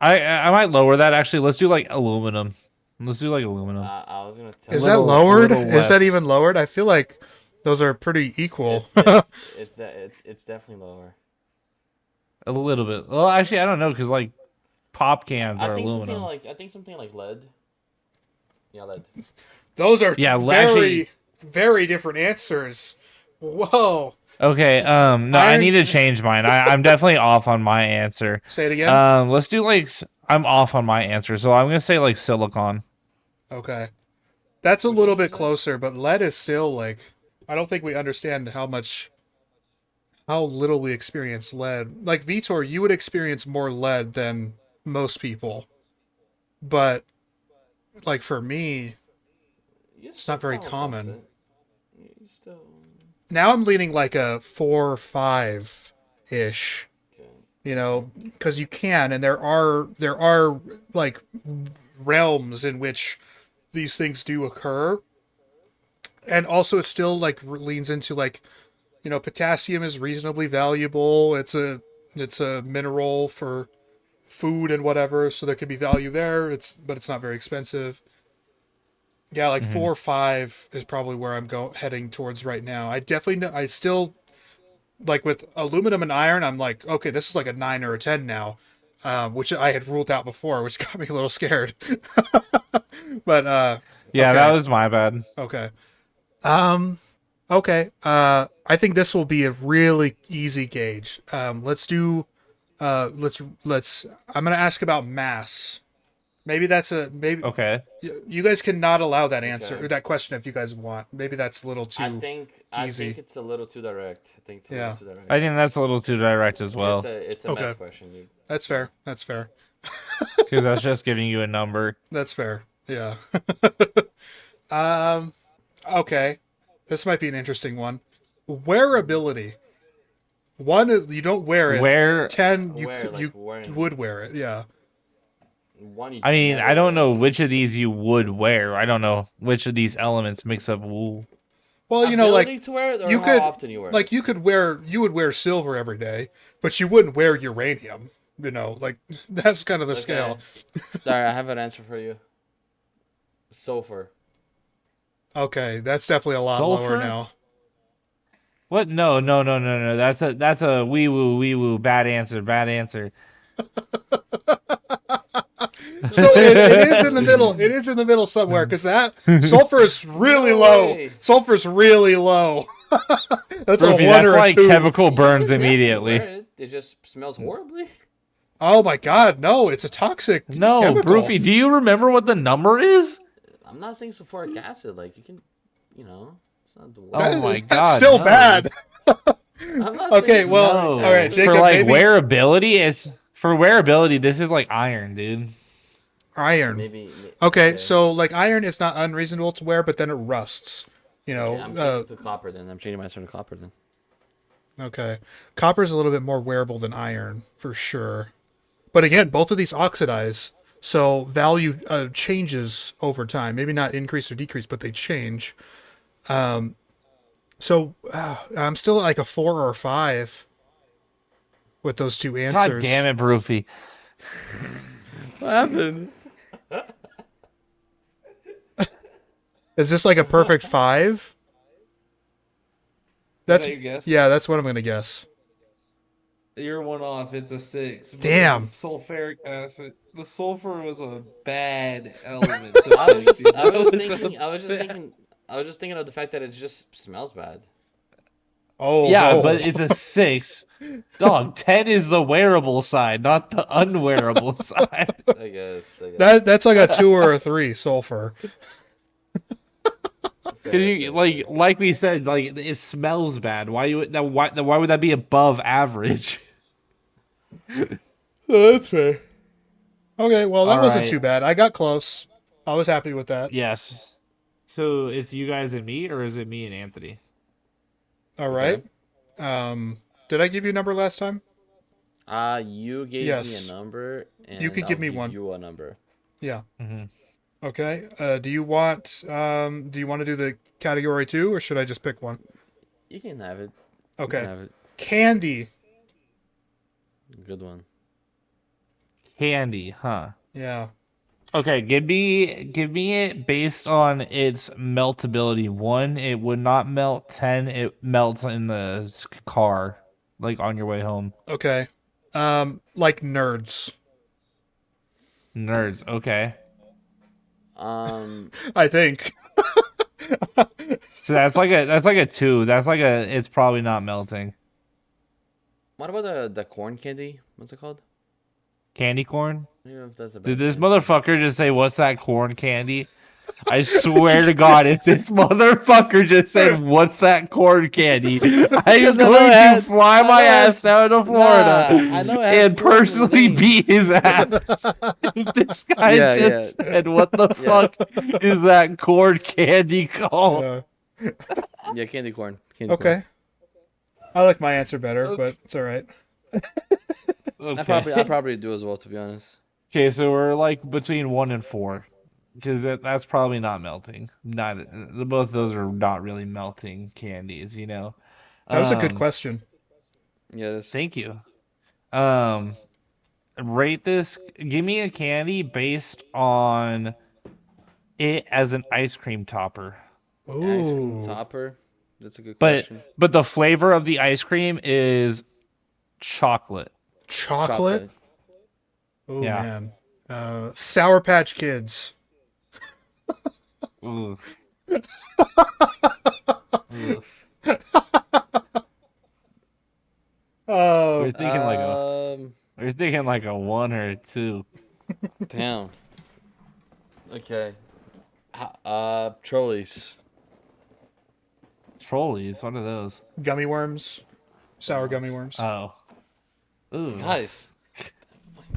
I might lower that actually. Let's do like aluminum. Let's do like aluminum. I was gonna tell Is you. that lowered? little Is that less. even lowered? I feel like those are pretty equal. It's definitely lower. A little bit. Well, actually, I don't know because like pop cans are aluminum. I think something like lead. Yeah, lead. Those are Yeah, very, actually- very different answers. Whoa. Okay. No, I Iron- need to change mine. I'm definitely off on my answer. Say it again. Let's do like I'm off on my answer, so I'm gonna say like silicon. Okay. That's a Which little one bit is that? closer, but lead is still like, I don't think we understand how little we experience lead. Like Vitor, you would experience more lead than most people. But like for me, It's not very common. You still now I'm leaning like a 4 or 5 ish, okay. you know, because you can, and there are like realms in which these things do occur. And also it still like leans into like, you know, potassium is reasonably valuable. It's a mineral for food and whatever, so there could be value there. But it's not very expensive. Yeah, like 4 or 5 is probably where I'm heading towards right now. I definitely know, I still like with aluminum and iron. I'm like, okay, this is like a 9 or a 10 now, which I had ruled out before, which got me a little scared. But Yeah, okay. that was my bad. Okay. Okay. I think this will be a really easy gauge. Let's do. Let's. I'm gonna ask about mass. Maybe that's a maybe. Okay. You guys can not allow that answer Okay. or that question if you guys want. Maybe that's a little too. I easy. think it's a little too direct. I think it's a Yeah. little too direct. I think that's a little too direct as well, It's a Okay. math question, dude. That's fair. That's fair. because that's just giving you a number. That's fair. Yeah. Okay. This might be an interesting one. Wearability. 1, you don't wear it. Where 10, you Wear, could, like, you wearing. would wear it. Yeah. One. I mean, never I don't wear. know which of these you would wear. I don't know which of these elements makes up wool. Well, you know, Ability like to wear it, or you how could, often you wear it? like you would wear silver every day, but you wouldn't wear uranium. You know, like that's kind of the scale. Sorry, I have an answer for you. Sulfur. Okay, that's definitely a lot Sulfur? lower now. What? No. That's a wee woo bad answer. Bad answer. So it is in the middle. It is in the middle somewhere because that sulfur is really No low. way. Sulfur's really low. That's Ruthie, a 1 that's or a like 2. chemical burns You could definitely immediately. wear it. It just smells horribly. Oh my god, no! It's a toxic No, chemical. Broofy, do you remember what the number is? I'm not saying sulfuric acid. Like you can, you know, it's not the worst. Oh my That's God, still no. bad. I'm not Okay, saying it's well, not No. all right, acid. Jacob, For like maybe- wearability, this is like iron, dude. Iron. Maybe. Okay, so like iron is not unreasonable to wear, but then it rusts. You know. Okay, I'm changing to copper then. I'm changing my answer to copper then. Okay. Copper's a little bit more wearable than iron, for sure. But again, both of these oxidize, so value changes over time. Maybe not increase or decrease, but they change. So I'm still like a 4 or a 5 with those two answers. God damn it, Broofy. What happened? Is this like a perfect 5? Is that your guess? Yeah, that's what I'm gonna guess. You're one off. It's a 6. Damn. Sulfuric acid. The sulfur was a bad element to I pick, was dude. I was That just a thinking I was just bad- thinking I was just thinking of the fact that it just smells bad. Oh, Yeah, oh. but it's a 6. Dog, 10 is the wearable side, not the unwearable side. I guess. That's like a 2 or a 3 sulfur. Because you like we said, like it smells bad. Why would that be above average? That's fair. Okay, well that All wasn't right. too bad. I got close. I was happy with that. Yes. So it's you guys and me, or is it me and Anthony? All right. Did I give you a number last time? You gave Yes. me a number, and You can I'll give me one. You a number. Yeah. Mm-hmm. Okay. Do you want to do the category 2, or should I just pick one? You can have it. You Okay. can have it. Candy. Good one. Candy, huh? Yeah. Okay, give me it based on its meltability. 1, it would not melt. 10, it melts in the car, like on your way home. Okay. Like nerds. Nerds, okay. I think. So that's like a 2. It's probably not melting. What about the corn candy? What's it called? Candy corn? I don't know if that's the Did best this answer. motherfucker just say, "What's that corn candy"? I swear to God, if this motherfucker just said, "What's that corn candy?" I am Because I know going it to has- fly I know my it has- ass down to Florida Nah, I know it has and corn in the personally name. beat his ass. If this guy Yeah, just yeah. said, "What the Yeah. fuck is that corn candy called?" Yeah. Yeah, candy corn. Candy Okay. I like my answer better, but it's all right. Corn. Okay. I probably do as well, to be honest. Okay, so we're like between 1 and 4, because that's probably not melting. Both of those are not really melting candies, you know. That was a good question. Yeah. Thank you. Rate this. Give me a candy based on it as an ice cream topper. Ice cream Ooh. topper. That's a good But question. the flavor of the ice cream is chocolate. Chocolate? Oh, Yeah. man. Sour Patch Kids. Ooh. Oh, We're thinking like a 1 or a 2. Damn. Okay. Trolleys. Trolleys. What are those? gummy worms. Sour gummy worms. Oh. Ooh. Guys.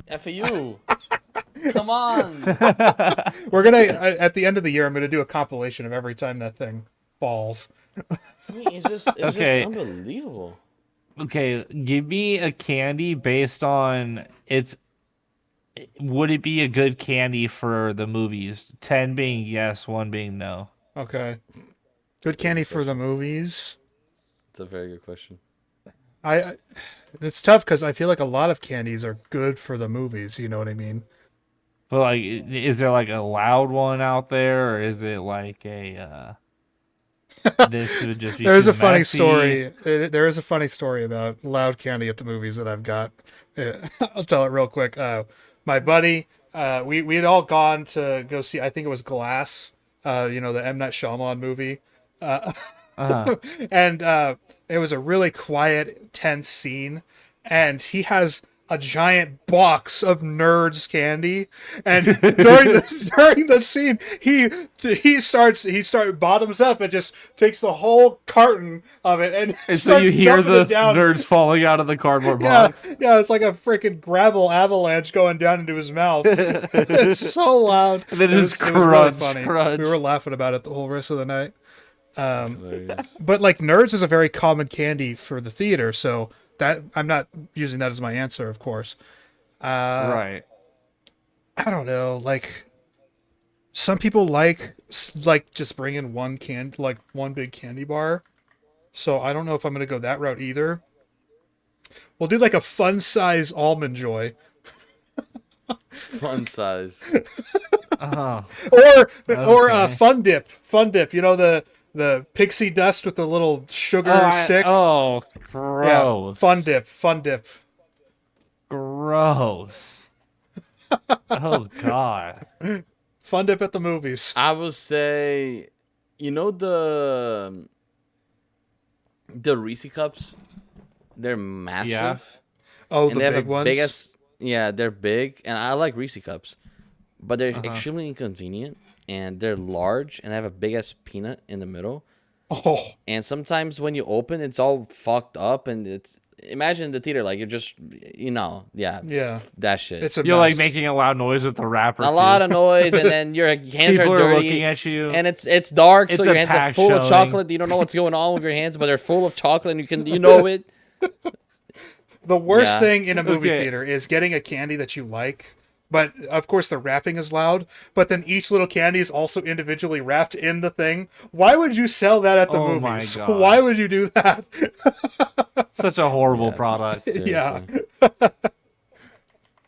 F you. Come on. We're gonna at the end of the year. I'm gonna do a compilation of every time that thing falls. I mean, it's Okay. just unbelievable. Okay, give me a candy based on its. Would it be a good candy for the movies? 10 being yes, 1 being no. Okay. Good candy for the movies. It's a very good question. It's tough because I feel like a lot of candies are good for the movies. You know what I mean? But like, is there like a loud one out there, or is it like a? This would just be. There's too a funny messy? story. There is a funny story about loud candy at the movies that I've got. I'll tell it real quick. My buddy, we had all gone to go see. I think it was Glass. The M. Night Shyamalan movie. Uh-huh. And it was a really quiet, tense scene, and he has a giant box of Nerds candy, and during the scene, he bottoms up and just takes the whole carton of it, and And so starts you hear dumping the it down. nerds falling out of the cardboard Yeah, box. yeah, it's like a freaking gravel avalanche going down into his mouth. It's so loud. And then It just was really crunch, funny. crunch. We were laughing about it the whole rest of the night. Hilarious. But like Nerds is a very common candy for the theater, so that I'm not using that as my answer, of course. Right. I don't know, like some people like just bring in one big candy bar. So I don't know if I'm gonna go that route either. We'll do like a fun size almond joy. Fun size. Or Okay. Fun Dip. You know the pixie dust with the little sugar stick. Oh, Yeah, gross. Fun Dip. Gross. Oh God. Fun Dip at the movies. I will say, you know the Reese cups, they're Yeah. massive Oh, and the they have a big big ones. ass. Yeah, they're big, and I like Reese cups, but they're Uh-huh. extremely inconvenient and they're large and have a big ass peanut in the middle. Oh, And sometimes when you open, it's all fucked up, and it's imagine the theater like you're just yeah, yeah. that shit. It's a You're like mess. making a loud noise with the wrapper A too. lot of noise, and then your hands are People are looking dirty, at you. and it's dark, so It's your a hands are pack full of showing. chocolate. You don't know what's going on with your hands, but they're full of chocolate, and you know it. The worst Yeah. thing in a movie Okay. theater is getting a candy that you like, but of course the wrapping is loud, but then each little candy is also individually wrapped in the thing. Why would you sell that at the Oh my movies? God. Why would you do that? Such a horrible Yeah, product. Yeah. seriously.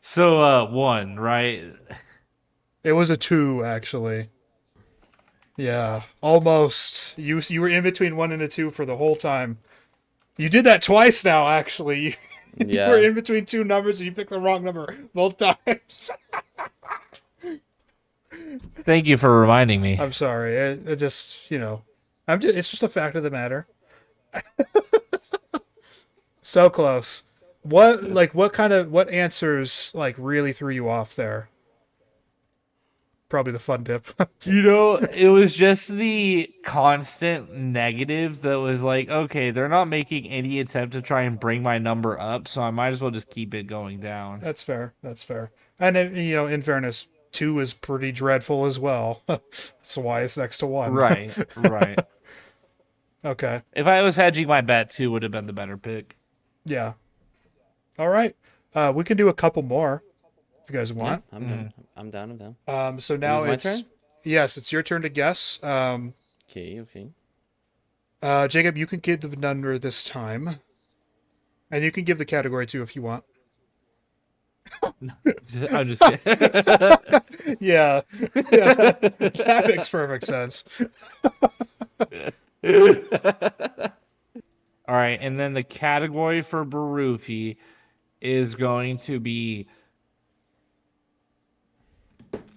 So one, right? It was a 2 actually. Yeah, almost. You were in between 1 and a 2 for the whole time. You did that twice now actually. You were Yeah. in between 2 numbers and you picked the wrong number both times. Thank you for reminding me. I'm sorry. It just, it's just a fact of the matter. So close. What answers like really threw you off there? Probably the Fun Dip. It was just the constant negative that was like, okay, they're not making any attempt to try and bring my number up, so I might as well just keep it going down. That's fair. That's fair. And in fairness, 2 is pretty dreadful as well. That's why it's next to 1. Right, right. Okay. If I was hedging my bet, 2 would have been the better pick. Yeah. All right. We can do a couple more if you guys Yeah, want. I'm done. I'm down. I'm down. So now my it's turn? yes, it's your turn to guess. Okay. Okay. Jacob, you can give the number this time, and you can give the category too if you want. I'm just kidding. Yeah, yeah, that makes perfect sense. All right, and then the category for Barufi is going to be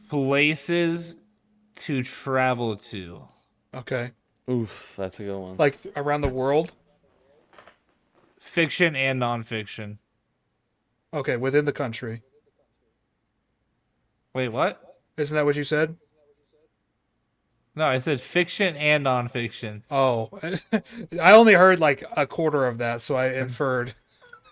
places to travel to. Okay, Oof, that's a good one. like around the world. Fiction and nonfiction. Okay, within the country. Wait, what? Isn't that what you said? No, I said fiction and nonfiction. Oh, I only heard like a quarter of that, so I inferred.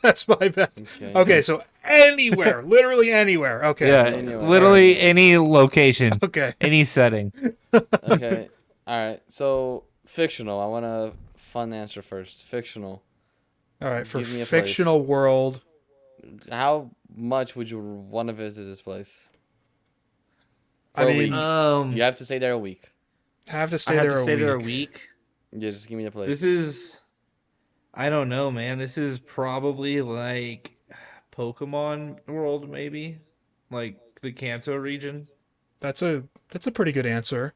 That's my bad. Okay. Okay, so anywhere, literally anywhere. Okay. Yeah, Anyway, literally any location, Okay. any setting. Okay. All right. So fictional. I want a fun answer first. Fictional. All right. For Give me a fictional world, How much would you want to visit this place? I For a mean, week. You have to stay there a week. have to I stay have there to a stay week. there a week. Yeah, just give me the place. This is, I don't know, man. This is probably like Pokemon World, maybe, like the Kanto region. That's a pretty good answer.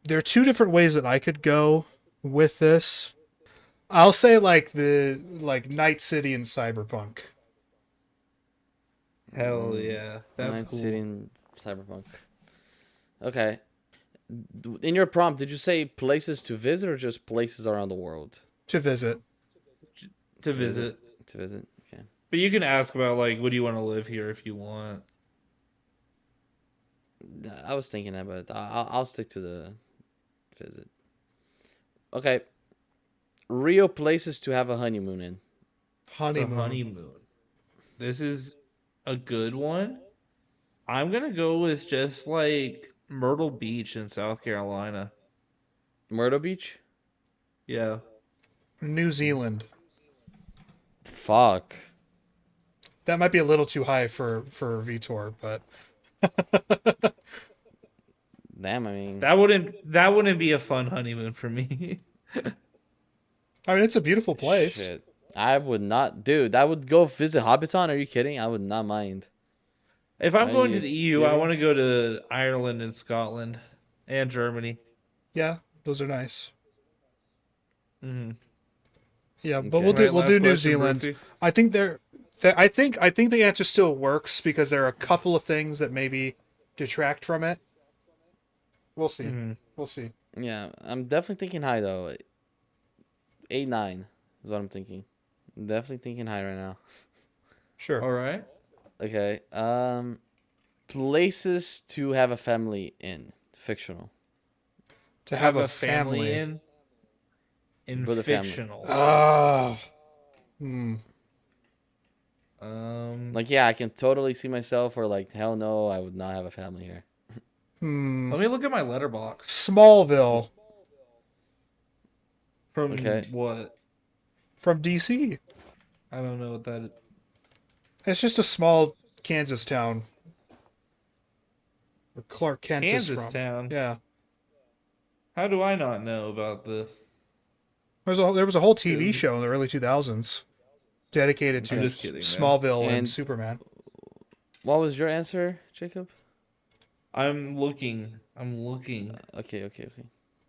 There are 2 different ways that I could go with this. I'll say like Night City and Cyberpunk. Hell yeah, that's Night cool. City in Cyberpunk. Okay. In your prompt, did you say places to visit or just places around the world? To visit. To visit. To visit. Okay. But you can ask about like, would you want to live here if you want? I was thinking that, but I'll stick to the visit. Okay. Real places to have a honeymoon in. The Honeymoon. honeymoon. This is a good one. I'm gonna go with just like Myrtle Beach in South Carolina. Myrtle Beach? Yeah. New Zealand. Fuck. That might be a little too high for Vitor, but Damn, I mean. That wouldn't be a fun honeymoon for me. I mean it's a beautiful place. Shit. I would not. Dude, I would go visit Hobbiton. Are you kidding? I would not mind. If I'm Are going to you the EU, I kidding? want to go to Ireland and Scotland and Germany. Yeah, those are nice. Hmm. Yeah, but Okay. Right, we'll last do New question, Zealand. Broofy. I think I think the answer still works because there are a couple of things that maybe detract from it. We'll see. Hmm. We'll see. Yeah, I'm definitely thinking high though. 8-9 is what I'm thinking. I'm definitely thinking high right now. Sure. All right. Okay. Places to have a family in fictional. To have Have a a family family. in With a family. fictional. Ah. Hmm. Like, yeah, I can totally see myself, or like, hell no, I would not have a family here. Hmm. Let me look at my letterbox. Smallville From Okay. what? from DC. I don't know what that. It's just a small Kansas town where Clark Kent is Kansas from. town. Yeah. How do I not know about this? There was a whole TV 'Cause- show in the early 2000s dedicated I'm to just kidding, man. Smallville and And- Superman. What was your answer, Jacob? I'm looking. I'm looking. Okay.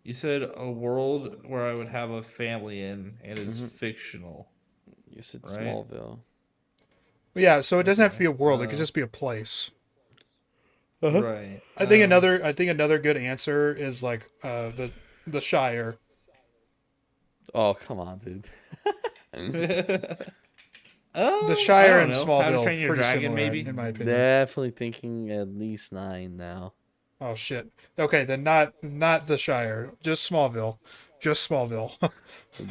You said a world where I would have a family in, and it's Mhm. fictional. You said Right. Smallville. Yeah, so it doesn't have to be a world, it Okay. could just be a place. Right. I think another good answer is like the Shire. Oh, come on, dude. The Shire and How to Smallville Train Your pretty Dragon, similar maybe. in my opinion. Definitely thinking at least 9 now. Oh shit. Okay, then not the Shire, just Smallville. Just Smallville.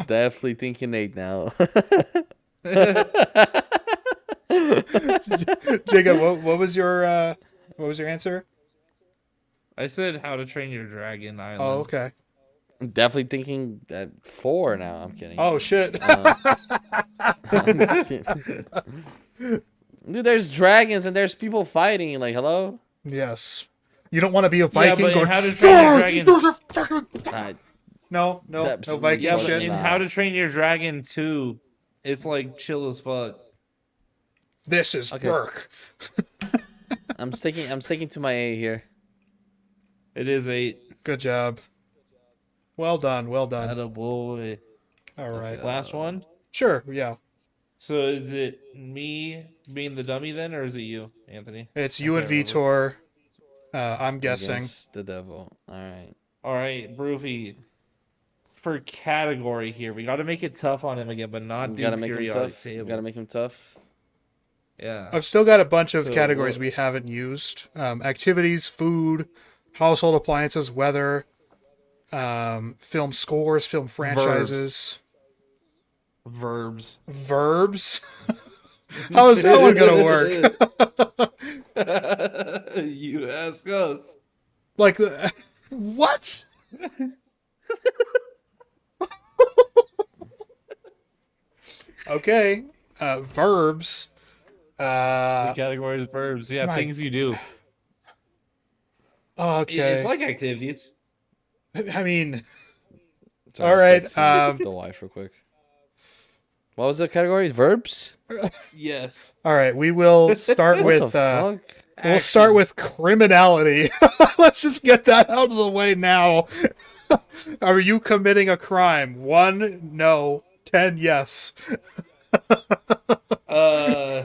Definitely thinking 8 now. Jacob, what was your answer? I said How to Train Your Dragon Island. Oh, okay. Definitely thinking at 4 now. I'm kidding. Oh shit. Dude, there's dragons and there's people fighting. Like, hello? Yes. You don't want to be a Viking but going, How to Train Your "Ah, Dragon- there's a fucking-" I, No, That's- no Viking Yeah, but shit. in Nah. How to Train Your Dragon 2, it's like chill as fuck. This is Okay. Burke. I'm sticking to my A here. It is 8. Good job. Well done. Attaboy. All right. Last one? Sure. Yeah. So is it me being the dummy then, or is it you, Anthony? It's you and Okay, Vitor. I'm guessing. Against the devil. All right. All right, Broofy. For category here, we got to make it tough on him again, but not You do gotta make him periodic tough. table. You gotta make him tough. Yeah. I've still got a bunch of So categories what- we haven't used. Activities, food, household appliances, weather, film scores, film franchises, Verbs. verbs. How is that one gonna work? You ask us. Like, what? Okay, verbs. The category is verbs. Yeah, my- things you do. Okay. It's like activities. I mean, Sorry, All right, I'm texting the wife real quick. What was the category? Verbs? Yes. all right. We will start What with. the fuck? We'll start with criminality. Let's just get that out of the way now. Are you committing a crime? 1, no. 10, yes. Uh,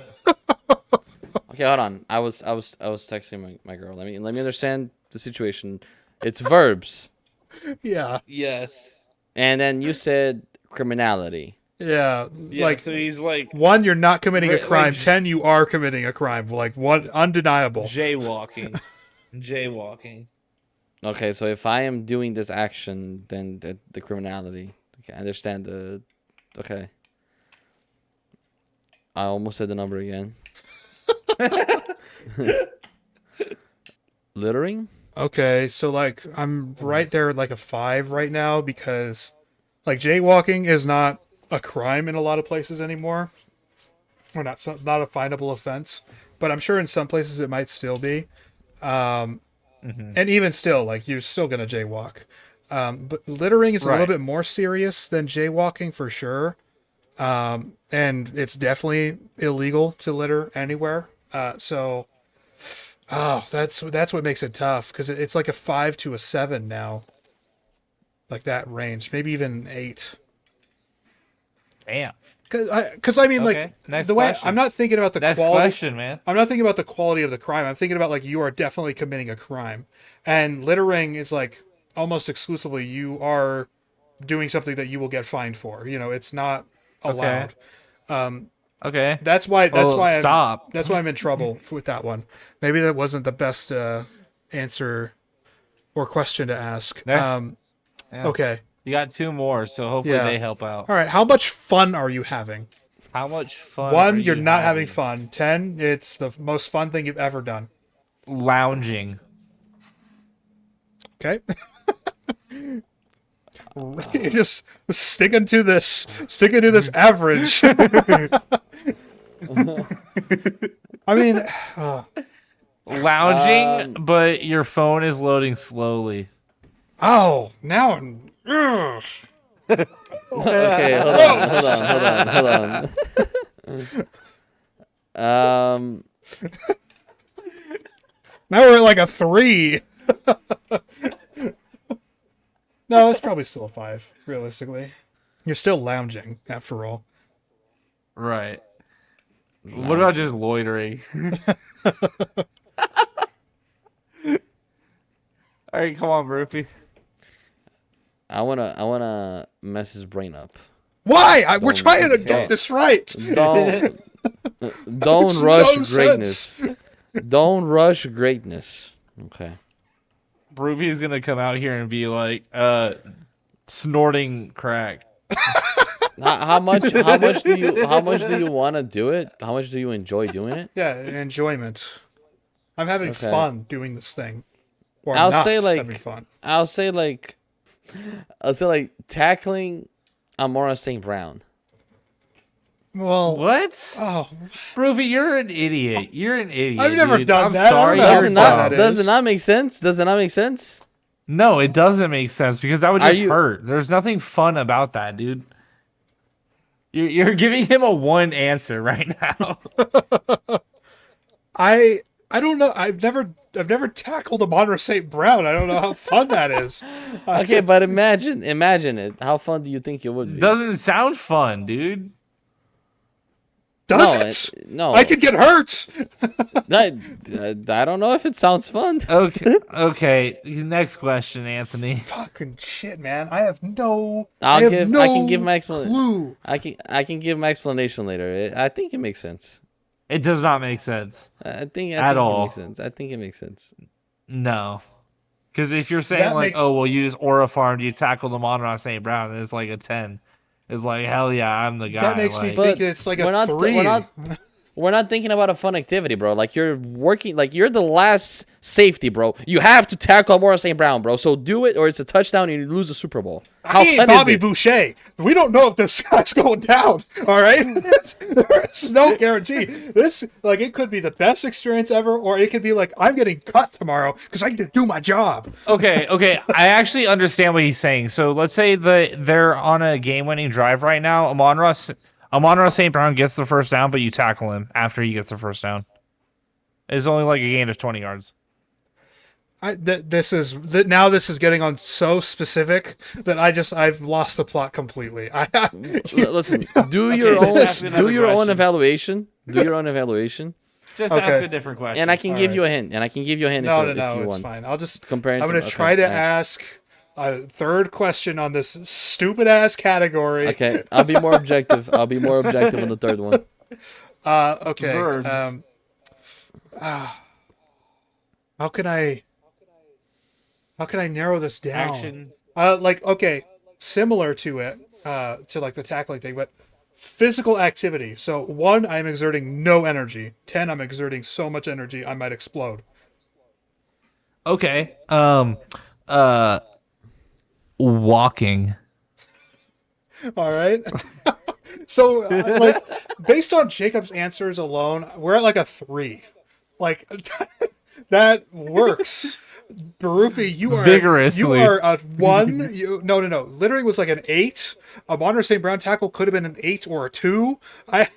Okay, hold on. I was texting my girl. Let me understand the situation. It's verbs. Yeah. yes. And then you said criminality. Yeah. Yeah, Like, so he's like 1, you're not committing a Like, crime. 10, you are committing a crime. Like, 1, undeniable. jaywalking. Jaywalking. Okay, so if I am doing this action, then the criminality. Okay, I understand the. Okay. I almost said the number again. Littering? Okay, so like I'm right there at like a 5 right now because like jaywalking is not a crime in a lot of places anymore. Or not not a finable offense, but I'm sure in some places it might still be. And even still, like you're still gonna jaywalk. But littering is a little Right. bit more serious than jaywalking for sure. And it's definitely illegal to litter anywhere. So Oh, that's what makes it tough because it's like a 5 to a 7 now, like that range, maybe even 8. Damn. Because I mean, Okay, like next the way question. I'm not thinking about the Next quality. question, man. I'm not thinking about the quality of the crime. I'm thinking about like you are definitely committing a crime, and littering is like almost exclusively you are doing something that you will get fined for. You know, it's not Okay. allowed. Okay. That's why. Well, stop. That's why I'm in trouble with that one. Maybe that wasn't the best answer or question to ask. There. Yeah. Okay. You got 2 more, so hopefully Yeah. they help out. All right. How much fun are you having? How much fun? 1, are you're you not having fun. 10, it's the most fun thing you've ever done. Lounging. Okay. You're just sticking to this average. I mean, Lounging, but your phone is loading slowly. oh, now I'm. Ugh. Okay, hold on. Now we're at like a 3. No, it's probably still a 5, realistically. You're still lounging, after all. Right. What about just loitering? All right, come on, Rupee. I wanna mess his brain up. Why? We're trying to don't- get this right. Don't Makes rush no greatness. sense. Don't rush greatness. Okay. Rupee is gonna come out here and be like, snorting crack. How much do you want to do it? How much do you enjoy doing it? Yeah, enjoyment. I'm having Okay. fun doing this thing. Or I'll not say like having fun. I'll say like tackling Amora St. Brown. Well, What? oh, Rupee, you're an idiot. You're an idiot. I've never dude. done I'm that. I don't sorry. know how Does you're it fun not? that Does is. it not make sense? Does it not make sense? No, it doesn't make sense because that would Are just you- hurt. There's nothing fun about that, dude. You're giving him a 1 answer right now. I don't know. I've never tackled a Monroe St. Brown. I don't know how fun that is. Okay, but imagine it. How fun do you think it would be? Doesn't sound fun, dude. Does it? No. I could get hurt. I don't know if it sounds fun. Okay. Next question, Anthony. Fucking shit, man. I have no. I can give my clue. I can give my explanation later. I think it makes sense. It does not make sense. I think At all. It makes sense. I think it makes sense. No. Because if you're saying That like, makes- oh, well, you just aura farmed, you tackled the Monroe St. Brown, and it's like a 10. It's like, hell yeah, I'm the guy. That makes me like, think it's like we're a not- 3. We're not thinking about a fun activity, bro. Like you're working, like you're the last safety, bro. You have to tackle Amora St. Brown, bro. So do it, or it's a touchdown and you lose the Super Bowl. How I ain't fun Bobby is it? Boucher. We don't know if this guy's going down. All right, there's no guarantee. This like it could be the best experience ever, or it could be like I'm getting cut tomorrow because I need to do my job. okay. I actually understand what he's saying. So let's say they're on a game-winning drive right now. Amon-Ra St. Brown gets the first down, but you tackle him after he gets the first down. It's only like a gain of 20 yards. This is getting on so specific that I've lost the plot completely. Listen, do your just ask me another own question. evaluation. Do your own evaluation, Just Okay. ask a different question. and I can All give right. you a hint. If you No, want. it's fine. I'll just Comparing I'm to- gonna okay, try to alright. ask a third question on this stupid ass category. Okay, I'll be more objective. on the third one. Okay. Verbs. How can I narrow this down? Action. Okay, similar to it, to like the tackling thing, but physical activity. So 1, I'm exerting no energy. 10, I'm exerting so much energy I might explode. Okay. Walking. All right. So like based on Jacob's answers alone, we're at like a 3. Like that works. Barufi, you Vigorously. are a 1. No. Literally was like an 8. A Monter St. Brown tackle could have been an 8 or a 2. I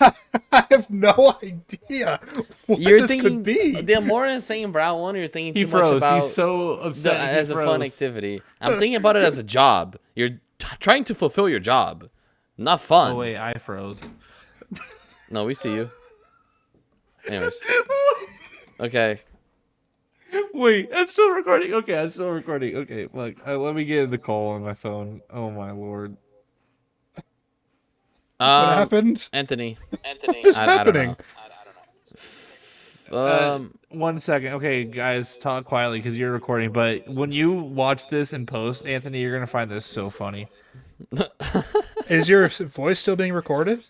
have no idea what You're this thinking could be. the Amora St. Brown one. You're thinking He too much froze. about He's so upset. He as a fun froze. activity. I'm thinking about it as a job. You're trying to fulfill your job, not fun. Oh wait, I froze. No, we see you. Anyways, okay. Wait, I'm still recording. Okay, I'm still recording. Okay, look, let me get the call on my phone. Oh my lord. What happened? Anthony. What's happening? I don't know. 1 second. Okay, guys, talk quietly because you're recording. But when you watch this in post, Anthony, you're gonna find this so funny. Is your voice still being recorded?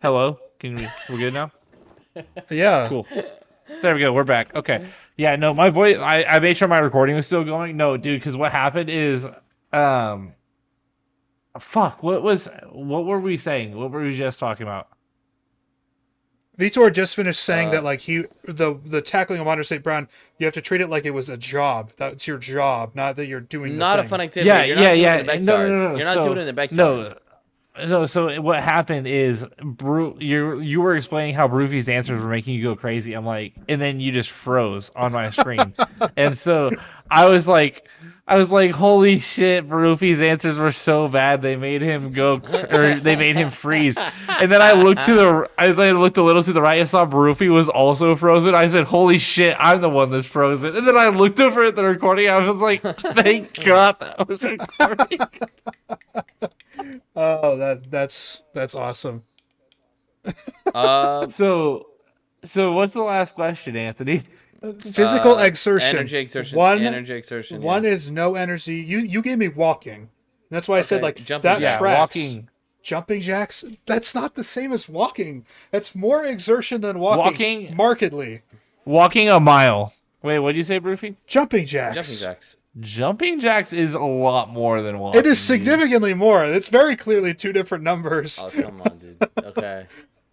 Hello, we're good now? Yeah. Cool. There we go. We're back. Okay. Yeah. No, my voice. I made sure my recording was still going. No, dude, because what happened is, fuck. What were we saying? What were we just talking about? Vitor just finished saying that like the tackling of Monter St. Brown, you have to treat it like it was a job. That's your job, not that you're doing Not the a thing. fun activity. Yeah, You're not doing it in the backyard. No. You're not doing it in the backyard. No. So what happened is, you were explaining how Brufy's answers were making you go crazy. I'm like, and then you just froze on my screen, and so I was like, holy shit, Brufy's answers were so bad they made him go, or they made him freeze. And then I looked a little to the right and saw Brufy was also frozen. I said, holy shit, I'm the one that's frozen. And then I looked over at the recording. I was like, thank God that was recording. Oh, that's awesome. So what's the last question, Anthony? Physical exertion. Energy exertion. One Yeah. is no energy. You gave me walking. That's why I said like jumping that jacks. tracks. Walking. Jumping jacks. That's not the same as walking. That's more exertion than walking. Walking? Markedly. Walking a mile. Wait, what did you say, Brufy? Jumping jacks. Jumping jacks. Jumping jacks is a lot more than walking. It is significantly more. It's very clearly 2 different numbers. Oh, come on, dude. Okay.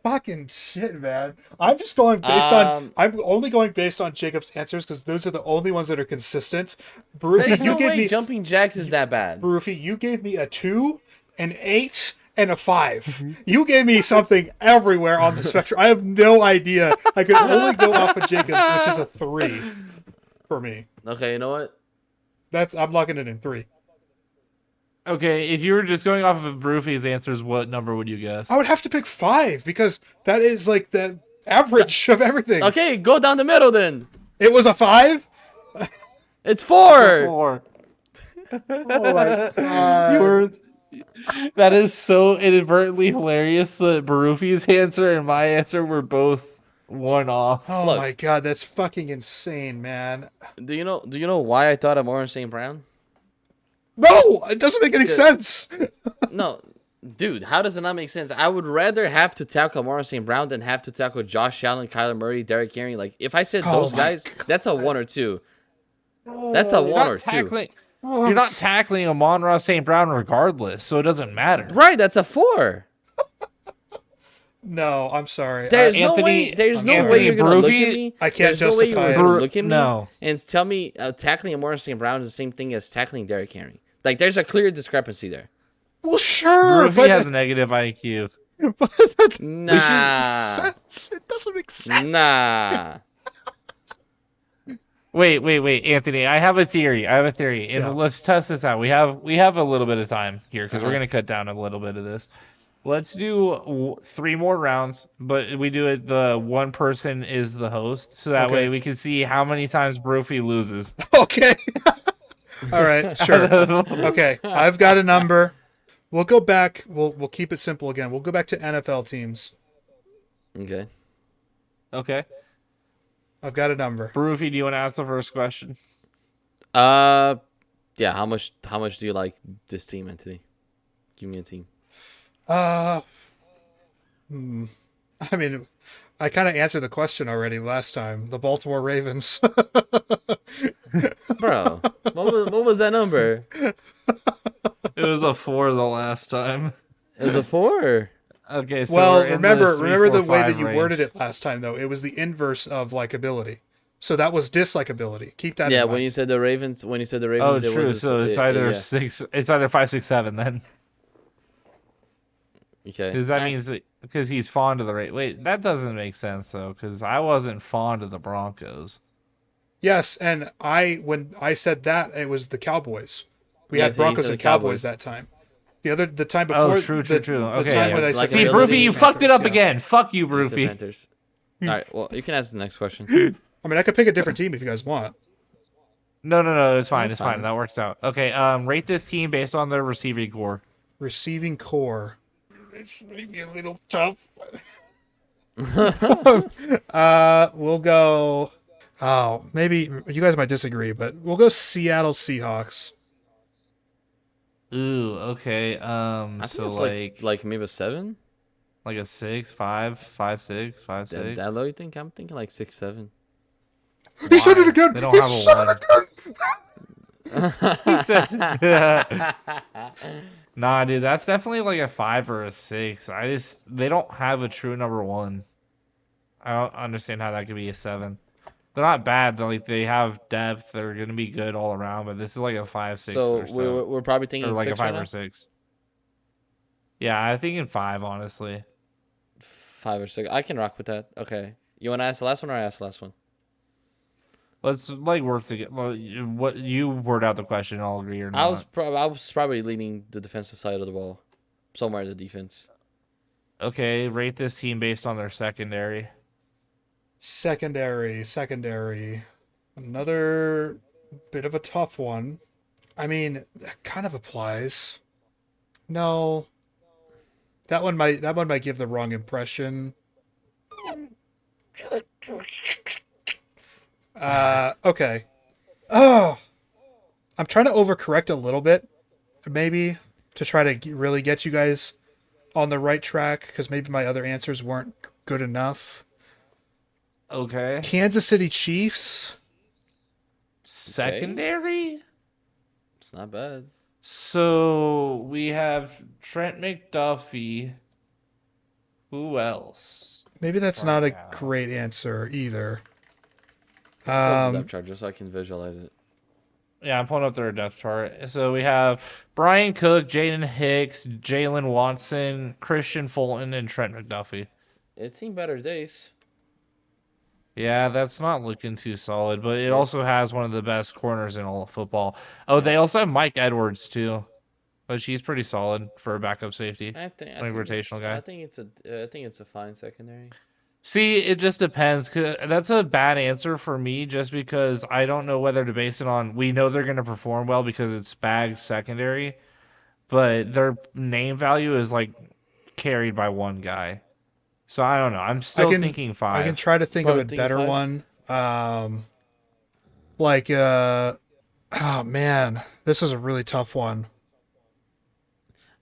Fucking shit, man. I'm just going based on. I'm only going based on Jacob's answers because those are the only ones that are consistent. There's Barufi, no you gave way me. jumping jacks is that bad. Barufi, you gave me a 2, an 8, and a 5. You gave me something everywhere on the spectrum. I have no idea. I could only go off of Jacob's, which is a 3 for me. Okay, you know what? I'm locking it in 3. Okay, if you were just going off of Brufy's answers, what number would you guess? I would have to pick 5 because that is like the average of everything. Okay, go down the middle then. It was a 5. It's 4. 4. Oh my god. You were. That is so inadvertently hilarious that Barufy's answer and my answer were both 1 off. Oh Look. my god, that's fucking insane, man. Do you know why I thought of Orange St. Brown? No, it doesn't make any sense. No, dude, how does it not make sense? I would rather have to tackle Amara St. Brown than have to tackle Josh Allen, Kyler Murray, Derrick Henry. Like, if I said those my guys, that's a 1 or 2. That's a 1 or 2. You're not tackling Amon-Ra St. Brown regardless, so it doesn't matter. Right, that's a 4. No, I'm sorry. There's no Anthony- way. There's no Anthony way you're gonna look at Brufy- me. I can't There's no way justify you're it. gonna look at me No. and tell me tackling Amara St. Brown is the same thing as tackling Derrick Henry. Like, there's a clear discrepancy there. Well, sure, Brufy but has negative IQ. that Nah. doesn't make sense. It doesn't make sense. Nah. Wait, Anthony. I have a theory. And Yeah. let's test this out. We have a little bit of time here because we're Uh-huh. gonna cut down a little bit of this. Let's do 3 more rounds, but we do it. The one person is the host, so that Okay. way we can see how many times Brufy loses. Okay. All right, sure. Okay, I've got a number. We'll go back. We'll keep it simple again. We'll go back to NFL teams. Okay. Okay, I've got a number. Brufy, do you want to ask the first question? Yeah. How much do you like this team, Anthony? Give me a team. I mean, I kind of answered the question already last time. The Baltimore Ravens. Bro, what was that number? It was a 4 the last time. It was a 4. Okay, so Well, we're in remember the the way 3, 4, that you 5 worded range. it last time, though. It was the inverse of likability. So that was dislikability. Keep that in Yeah, mind. when you said the Ravens, Oh, it true. was So it's either yeah. 6. It's either 5, 6, 7 then. Okay. Because that Alright. means because he's fond of the Ravens. Wait, that doesn't make sense though. Because I wasn't fond of the Broncos. Yes, and when I said that, it was the Cowboys. We Yeah, had so you Broncos said the and Cowboys Cowboys. that time. The time Oh, before true. the Okay, time Yeah, when yeah. I it's said See, likability. Cowboys, it Broofy, was you fucked it Panthers. up Yeah. again. Fuck you, You said Broofy. Panthers. All right. Well, you can ask the next question. I mean, I could pick a different team if you guys want. No. It's fine. That's It's fine. fine. That works out. Okay. Rate this team based on their receiving core. Receiving core. This may be a little tough. We'll go. Oh, maybe you guys might disagree, but we'll go Seattle Seahawks. Ooh. Okay. I think So it's like maybe a 7. like a 6, 5, 5, 6, 5, 6. That low you think? I'm thinking like 6, 7. He said it Why? again. They don't He have a said one. it again. He says, nah, dude, that's definitely like a 5 or a 6. They don't have a true number 1. I don't understand how that could be a 7. They're not bad. They have depth. They're gonna be good all around. But this is like a 5, 6 So or so, we're probably or thinking like a 6 5 right or now. 6. Yeah, I think in 5, honestly. 5 or 6. I can rock with that. Okay. You want to ask the last one or I ask the last one? Let's like work together. Well, what you word out the question, I'll agree or I was not. probably leaning the defensive side of the ball, somewhere in the defense. Okay, rate this team based on their secondary. Secondary. Another bit of a tough one. I mean, that kind of applies. No, that one might give the wrong impression. Okay. Oh, I'm trying to overcorrect a little bit, maybe, to try to really get you guys on the right track, because maybe my other answers weren't good enough. Okay. Kansas City Chiefs. Secondary? It's not bad. So we have Trent McDuffie. Who else? Maybe that's Right not a now. great answer either. Pull up the depth chart just so I can visualize it. Yeah, I'm pulling up their depth chart. So we have Brian Cook, Jaden Hicks, Jalen Watson, Christian Fulton, and Trent McDuffie. It's seen better days. Yeah, that's not looking too solid, but it also It's- has one of the best corners in all of football. Oh, they also have Mike Edwards too, but he's pretty solid for a backup safety. I Like rotational guy. I think it's a fine secondary. See, it just depends. 'Cause that's a bad answer for me just because I don't know whether to base it on. We know they're going to perform well because it's Spags secondary, but their name value is like carried by one guy. So I don't know. I'm still thinking I 5. can try to think of Probably a thinking better 5. one. Like oh man, this is a really tough one.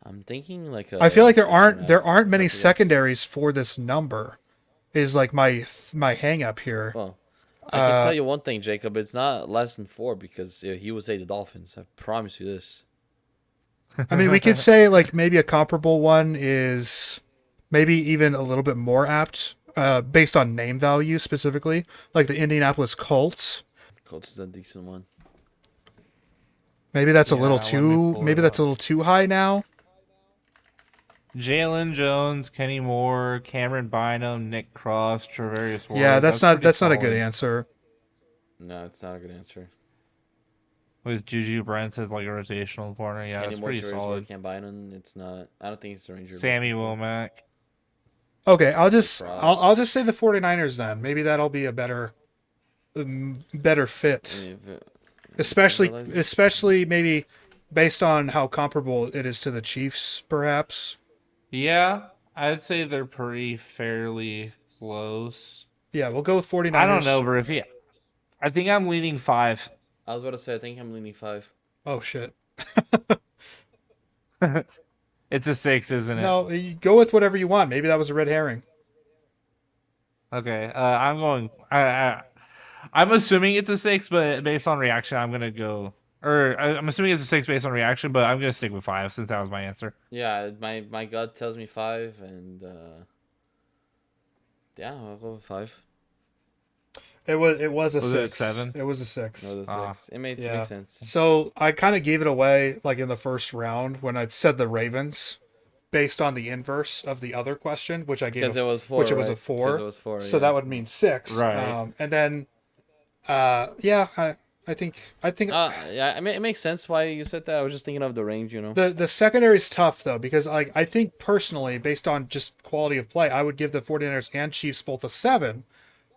I'm thinking like I feel like there 6.5. aren't many That's a guess. secondaries for this number. Is like my hang up here. Well, I can tell you one thing, Jacob. It's not less than 4 because he would say the Dolphins. I promise you this. I mean, we could say like maybe a comparable one is maybe even a little bit more apt, based on name value specifically, like the Indianapolis Colts. Colts is a decent one. Maybe that's a Yeah, little let me too. pull it Maybe that's a up. little too high now. Jalen Jones, Kenny Moore, Cameron Bynum, Nick Cross, Travarius Ward. Yeah, that's not pretty not a good solid. answer. No, it's not a good answer. With Juju Brents as like a rotational corner. Yeah, Kenny that's Moore, pretty Tavares solid. Ward, Cam Bynum. It's not. I don't think it's the Ranger. Sammy Womack. Okay, I'll Cross. I'll just say the 49ers then. Maybe that'll be a better fit. Especially maybe based on how comparable it is to the Chiefs, perhaps. Yeah, I'd say they're pretty fairly close. Yeah, we'll go with 49ers. I don't know, Griffey. I think I'm leaning 5. I was about to say I think I'm leaning 5. Oh shit. It's a 6, isn't it? No, you go with whatever you want. Maybe that was a red herring. Okay, I'm going. I'm assuming it's a 6, but based on reaction, I'm gonna go. Or I'm assuming it's a 6 based on reaction, but I'm gonna stick with 5 since that was my answer. Yeah, my gut tells me 5, and yeah, I'll go with 5. It was a Was it a 6. 7? It was a 6. No, the Ah. six. It made Yeah. makes sense. So I kind of gave it away like in the first round when I said the Ravens, based on the inverse of the other question, which I gave, Because it was 4, which it was a right? Because 4. it was 4. So Yeah. that would mean 6. Right. And then, yeah, I think Yeah. I mean, it makes sense why you said that. I was just thinking of the range, you know. the secondary is tough though because like I think personally, based on just quality of play, I would give the 49ers and Chiefs both a 7,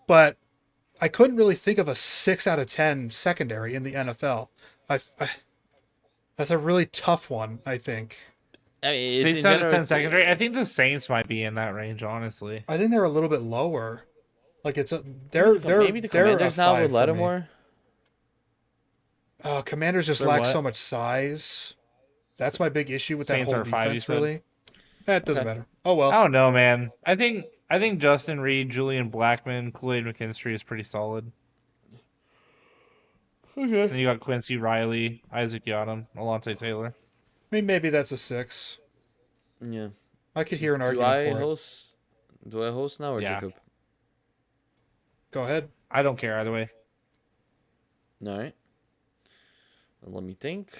but I couldn't really think of a 6 out of 10 secondary in the NFL. I that's a really tough one, I think. I mean, it's, 6 in out of general, 10 it's, secondary. I think the Saints might be in that range, honestly. I think they're a little bit lower. Like it's a maybe the they're a Commanders now 5 with for me. Lattimore. Commanders just They're lack what? so much size. That's my big issue with Saints that whole are 5, you defense. said? Really, it doesn't Okay. matter. Oh I well. don't know, man. I think Justin Reed, Julian Blackman, Kool-Aid McKinstry is pretty solid. Okay. Then you got Quincy Riley, Isaac Yadam, Alontae Taylor. I mean, maybe that's a 6. Yeah. I could hear an Do argument I for it. host? Do I host now or Yeah. Jacob? Go ahead. I don't care either way. All right. Let me think.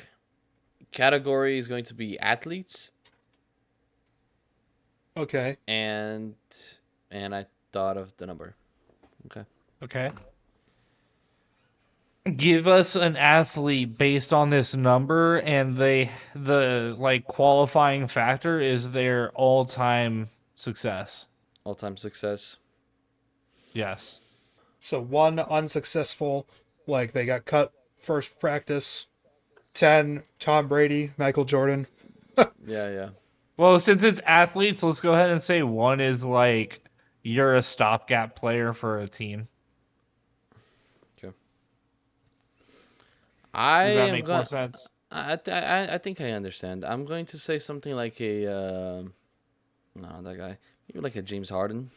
Category is going to be athletes, Okay. and I thought of the number. Okay. Okay. Give us an athlete based on this number, and the like qualifying factor is their all-time success. All-time success. Yes. So 1 unsuccessful, like they got cut first practice. 10 Tom Brady, Michael Jordan. Yeah. Well, since it's athletes, let's go ahead and say 1 is like you're a stopgap player for a team. I Does that am make going. more sense? I think I understand. I'm going to say something like a no, that guy. Maybe like a James Harden.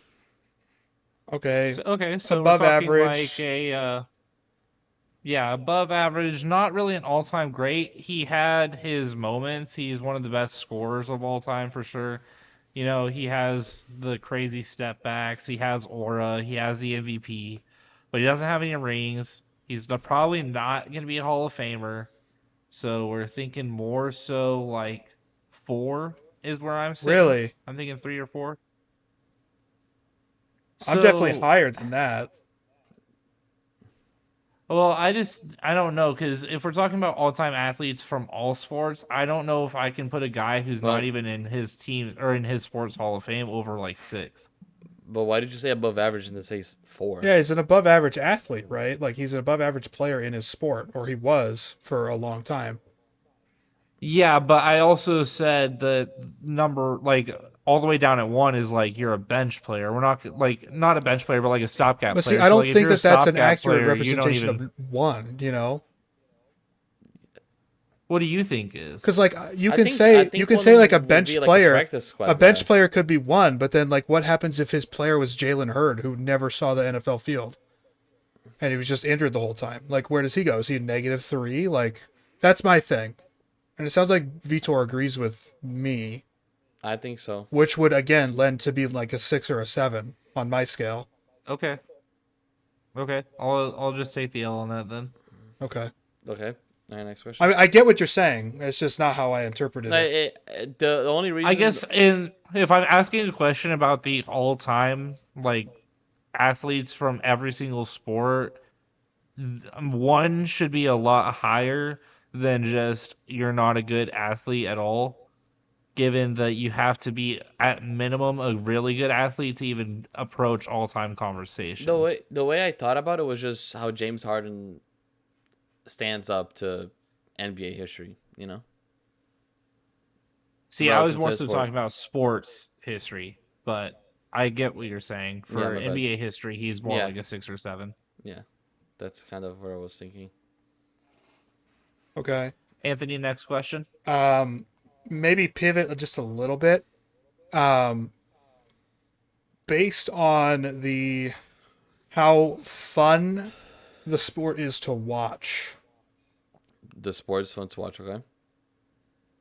Okay. So Above we're talking average. like a yeah, above average, not really an all-time great. He had his moments. He's one of the best scorers of all time for sure. You know, he has the crazy step backs. He has aura. He has the MVP, but he doesn't have any rings. He's probably not going to be a Hall of Famer. So we're thinking more so like 4 is where I'm sitting. Really? I'm thinking 3 or 4. I'm definitely So, higher than that. well, I don't know, because if we're talking about all-time athletes from all sports, I don't know if I can put a guy who's not But even in his team or in his sports Hall of Fame over like 6. but why did you say above average and then say 4? Yeah, he's an above average athlete, right? Like he's an above average player in his sport, or he was for a long time. Yeah, but I also said the number like all the way down at 1 is like you're a bench player. We're not like not a bench player, but like a stopgap But see, player. I So don't like if think you're a that that's an stopgap accurate player, you don't representation even. of 1, you know? What do you think is? Because like you I can think- say I think you can one say like a would bench be like a player, practice squad a bench guy. player could be 1, but then like what happens if his player was Jalen Hurd, who never saw the NFL field, and he was just injured the whole time? Like where does he go? Is he a -3? Like that's my thing, and it sounds like Vitor agrees with me, I think so. which would again lend to be like a 6 or a 7 on my scale. Okay. Okay. I'll just take the L on that then. Okay, Okay. All right, next question. I mean, I get what you're saying. It's just not how I interpreted No, it. the only reason I guess if I'm asking a question about the all-time like athletes from every single sport, 1 should be a lot higher than just you're not a good athlete at all, given that you have to be at minimum a really good athlete to even approach all-time conversations. the way I thought about it was just how James Harden stands up to NBA history, you know? See, I was relative more to his so sport. talking about sports history, but I get what you're saying. For Yeah, my bad. NBA history, he's more Yeah. like a 6 or 7. Yeah. That's kind of where I was thinking. Okay. Anthony, next question. Maybe pivot just a little bit. Based on the how fun the sport is to watch. The sport's fun to watch, okay?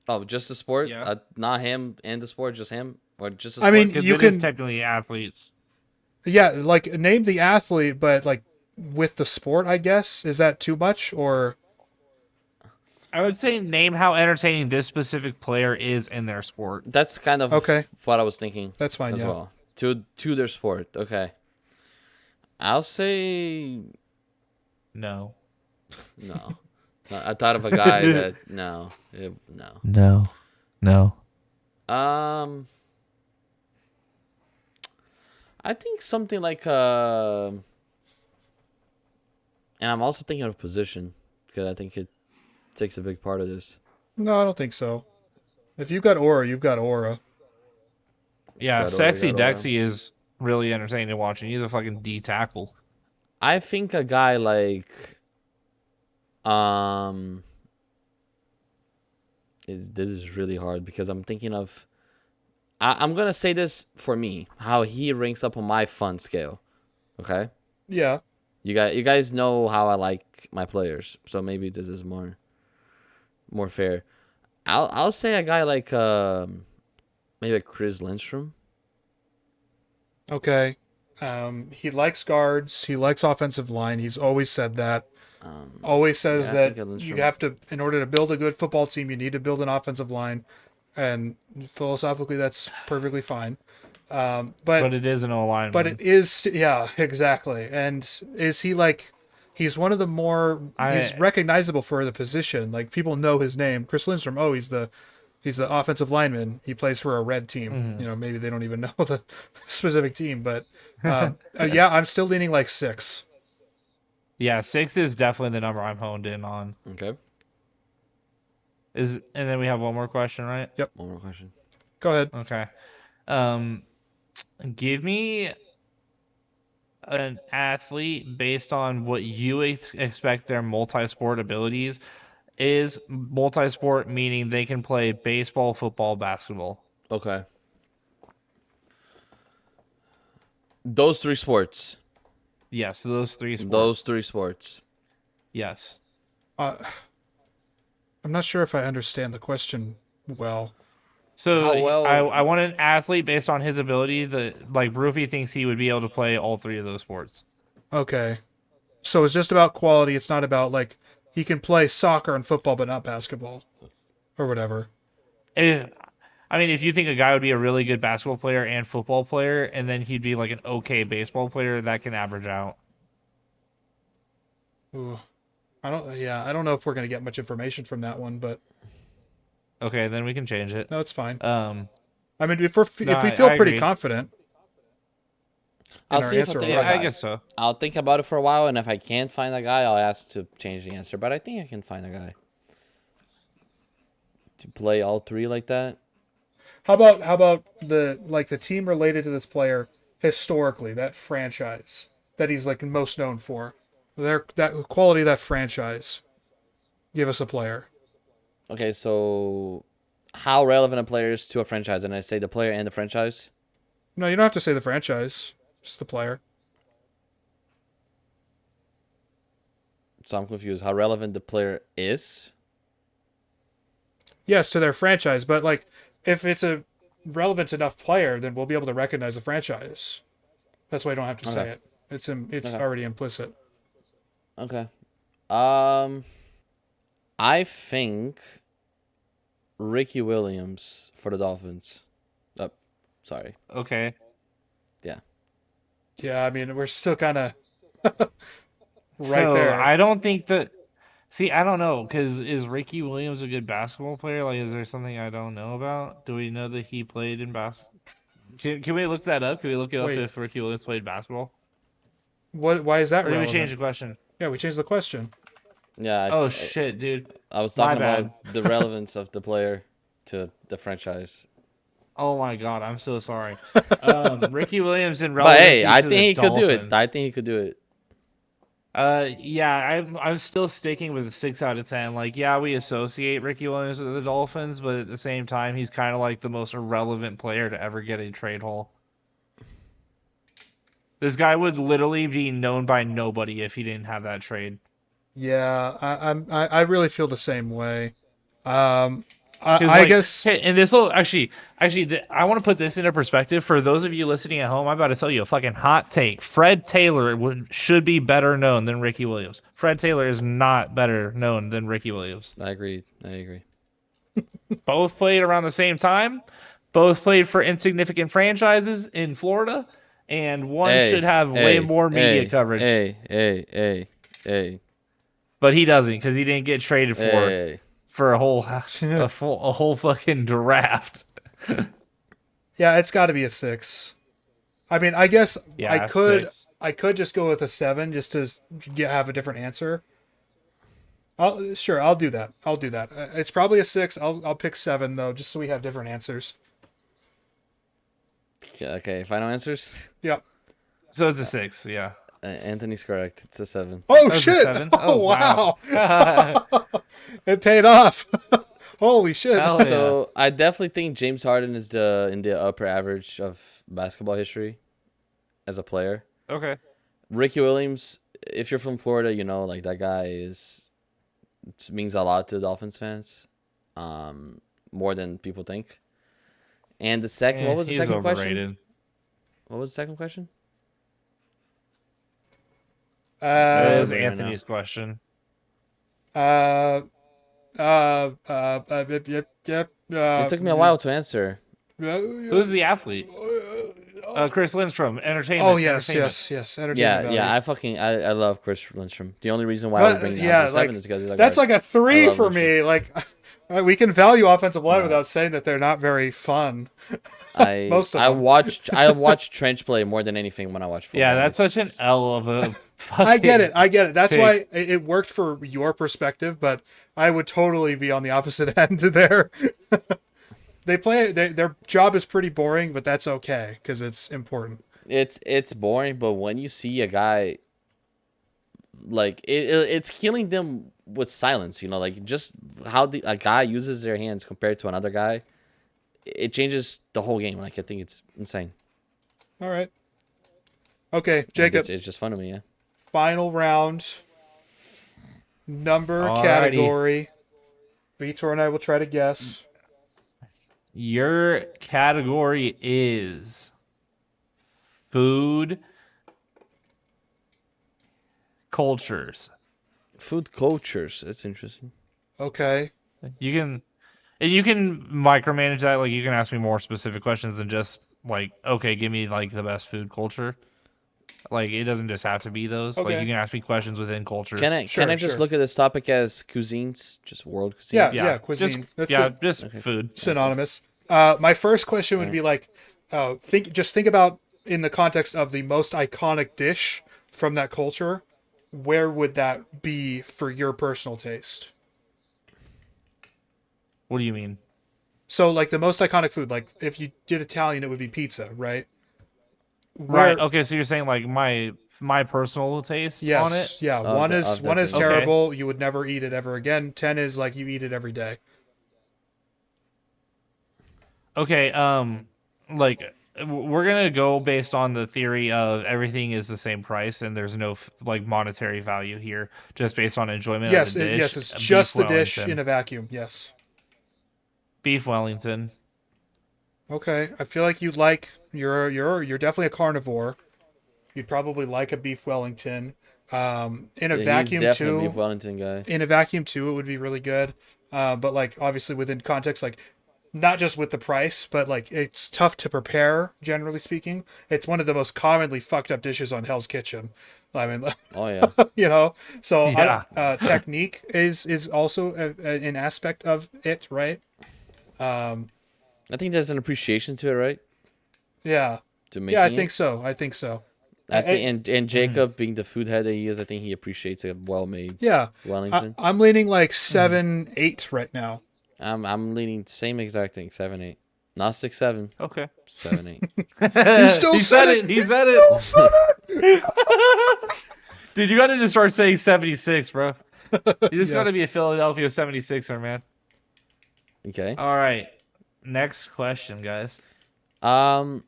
Oh, just the sport? Yeah. Not him and the sport, just him? Or just the I sport? mean, Because you it is can, technically athletes. yeah, like name the athlete, but like with the sport, I guess. Is that too much or I would say name how entertaining this specific player is in their sport. That's kind of okay? what I was thinking That's fine. as Yeah. well. To their sport. Okay. I'll say No. no. I thought of a guy that no. No. No. No. I think something like and I'm also thinking of position because I think it takes a big part of this. No, I don't think so. If you've got aura, you've got aura. Yeah, Got aura, Sexy got aura. Dexy is really entertaining to watch. And he's a fucking D tackle. I think a guy like um this is really hard because I'm thinking of I'm gonna say this for me, how he ranks up on my fun scale. Okay? Yeah. You guys know how I like my players, so maybe this is more fair. I'll say a guy like maybe like Chris Lindstrom. Okay. He likes guards. He likes offensive line. He's always said that. Always says yeah, I that think Lindstrom. you have to, in order to build a good football team, you need to build an offensive line, and philosophically, that's perfectly fine. But it is an O-line. But it is, yeah, exactly. And is he like? He's one of the more. He's recognizable for the position. Like people know his name, Chris Lindstrom. Oh, he's the offensive lineman. He plays for a red team. Mm-hmm. You know, maybe they don't even know the specific team, but yeah, I'm still leaning like 6. Yeah, 6 is definitely the number I'm honed in on. Okay. And then we have one more question, right? Yep. One more question. Go ahead. Okay. Give me an athlete based on what you expect their multi-sport abilities is. Multi-sport meaning they can play baseball, football, basketball. Okay. Those 3 sports. Yes, those 3 sports. Those 3 sports. Yes. I'm not sure if I understand the question well. So How well- I want an athlete based on his ability that like Rufy thinks he would be able to play all 3 of those sports. Okay. So it's just about quality. It's not about like he can play soccer and football, but not basketball or whatever. I mean, if you think a guy would be a really good basketball player and football player, and then he'd be like an okay baseball player, that can average out. Ooh. I don't know if we're going to get much information from that one, but Okay, then we can change it. no, it's fine. Um, I mean, if we I feel pretty agree. confident I'll in our see if I answer, think yeah, of a guy. I guess so. I'll think about it for a while, and if I can't find a guy, I'll ask to change the answer. But I think I can find a guy to play all 3 like that. how about the team related to this player historically, that franchise that he's like most known for, that quality of that franchise. Give us a player. Okay, so how relevant a player is to a franchise, and I say the player and the franchise. No, you don't have to say the franchise, just the player. So I'm confused. How relevant the player is? Yes, to their franchise, but like if it's a relevant enough player, then we'll be able to recognize the franchise. That's why I don't have to say Okay. it. It's Okay. already implicit. Okay. I think Ricky Williams for the Dolphins. Oh, sorry. Okay. Yeah. Yeah, I mean we're still kind of right So there. I don't think that. See, I don't know, because is Ricky Williams a good basketball player? Like, is there something I don't know about? Do we know that he played in basketball? Can we look that up? Can we look it up Wait. if Ricky Williams played basketball? Why is that Or did we relevant? change the question? Yeah, we changed the question. Yeah. Oh shit, dude. I was My talking about the relevance of the player to the franchise. Oh my god, I'm so sorry. Ricky Williams in But relevancy hey, I to think the he could do it. Dolphins. I think he could do it. Yeah, I'm still sticking with a 6 out of 10. Like, yeah, we associate Ricky Williams with the Dolphins, but at the same time, he's kind of like the most irrelevant player to ever get a trade haul. This guy would literally be known by nobody if he didn't have that trade. Yeah, I really feel the same way. I guess. Okay, and this will I want to put this into perspective for those of you listening at home. I'm about to tell you a fucking hot take. Fred Taylor should be better known than Ricky Williams. Fred Taylor is not better known than Ricky Williams. I agree. Both played around the same time. Both played for insignificant franchises in Florida, and one should have way more media coverage. Hey. But he doesn't because he didn't get traded for a whole fucking draft. Yeah, it's got to be a 6. I mean, I guess Yeah, I could just go with a 7 just to have a different answer. I'll do that. It's probably a 6. I'll pick 7 though, just so we have different answers. Okay, final answers. Yep. So it's a 6, yeah. Anthony's correct. It's a 7. Oh That's a shit! 7? Oh wow! Wow. It paid off. Holy shit! Hell yeah. So I definitely think James Harden is in the upper average of basketball history as a player. Okay. Ricky Williams, if you're from Florida, you know like that guy means a lot to Dolphins fans, more than people think. And the second, what was the He's second question? overrated. What was the second question? That is right Anthony's question. It took me a while to answer. Who's the athlete? Chris Lindstrom, entertainment. Oh yes. Entertainment value. I love Chris Lindstrom. The only reason why I was bringing down to 7 is because he's that's like a 3 for Lindstrom. me. Like we can value offensive line without saying that they're not very fun. Most of them. I watch Trench play more than anything when I watch football. Yeah, that's such an L of a fucking I get it. That's pick. why it worked for your perspective, but I would totally be on the opposite end there. Their job is pretty boring, but that's okay because it's important. It's boring, but when you see a guy like it's killing them with silence, you know, like just how a guy uses their hands compared to another guy, it changes the whole game. Like I think it's insane. All right. Okay, Jacob. It's just fun to me, yeah. Final round. Number Alrighty. category. Vitor and I will try to guess. Your category is food cultures. Food cultures. That's interesting. Okay. You can micromanage that. Like you can ask me more specific questions than just like, okay, give me like the best food culture. Like it doesn't just have to be those. Okay. Like you can ask me questions within cultures. Can I just Sure. look at this topic as cuisines, just world cuisine? Yeah, cuisine. Just food. Synonymous. My first question would be like, think about in the context of the most iconic dish from that culture. Where would that be for your personal taste? What do you mean? So, like the most iconic food, like if you did Italian, it would be pizza, right? Right. Okay. So you're saying like my personal taste Yes. on it? Yeah. One is thing. terrible. You would never eat it ever again. 10 is like you eat it every day. Okay. Like we're gonna go based on the theory of everything is the same price and there's no like monetary value here, just based on enjoyment Yes. of the dish. Yes. It's Beef just the dish Wellington. in a vacuum. Yes. Beef Wellington. Okay. I feel like you're definitely a carnivore. You'd probably like a beef Wellington. In a vacuum he's definitely too. a Beef Wellington guy. In a vacuum too, it would be really good. But like obviously within context, like not just with the price, but like it's tough to prepare. Generally speaking, it's one of the most commonly fucked up dishes on Hell's Kitchen. I mean, Oh yeah. you know. So Yeah. technique is also an aspect of it, right? I think there's an appreciation to it, right? Yeah. To making Yeah, I it. think so. I think, and Jacob being the food head that he is, I think he appreciates a well-made Yeah. Wellington. I'm leaning like 7, 8 right now. I'm leaning same exact thing, 7-8, not 6-7, Okay. 7-8. You still he said said it. it. He said it. Dude, you got to just start saying 76, bro. You just got to be a Philadelphia 76er, man. Okay. All right. Next question, guys. How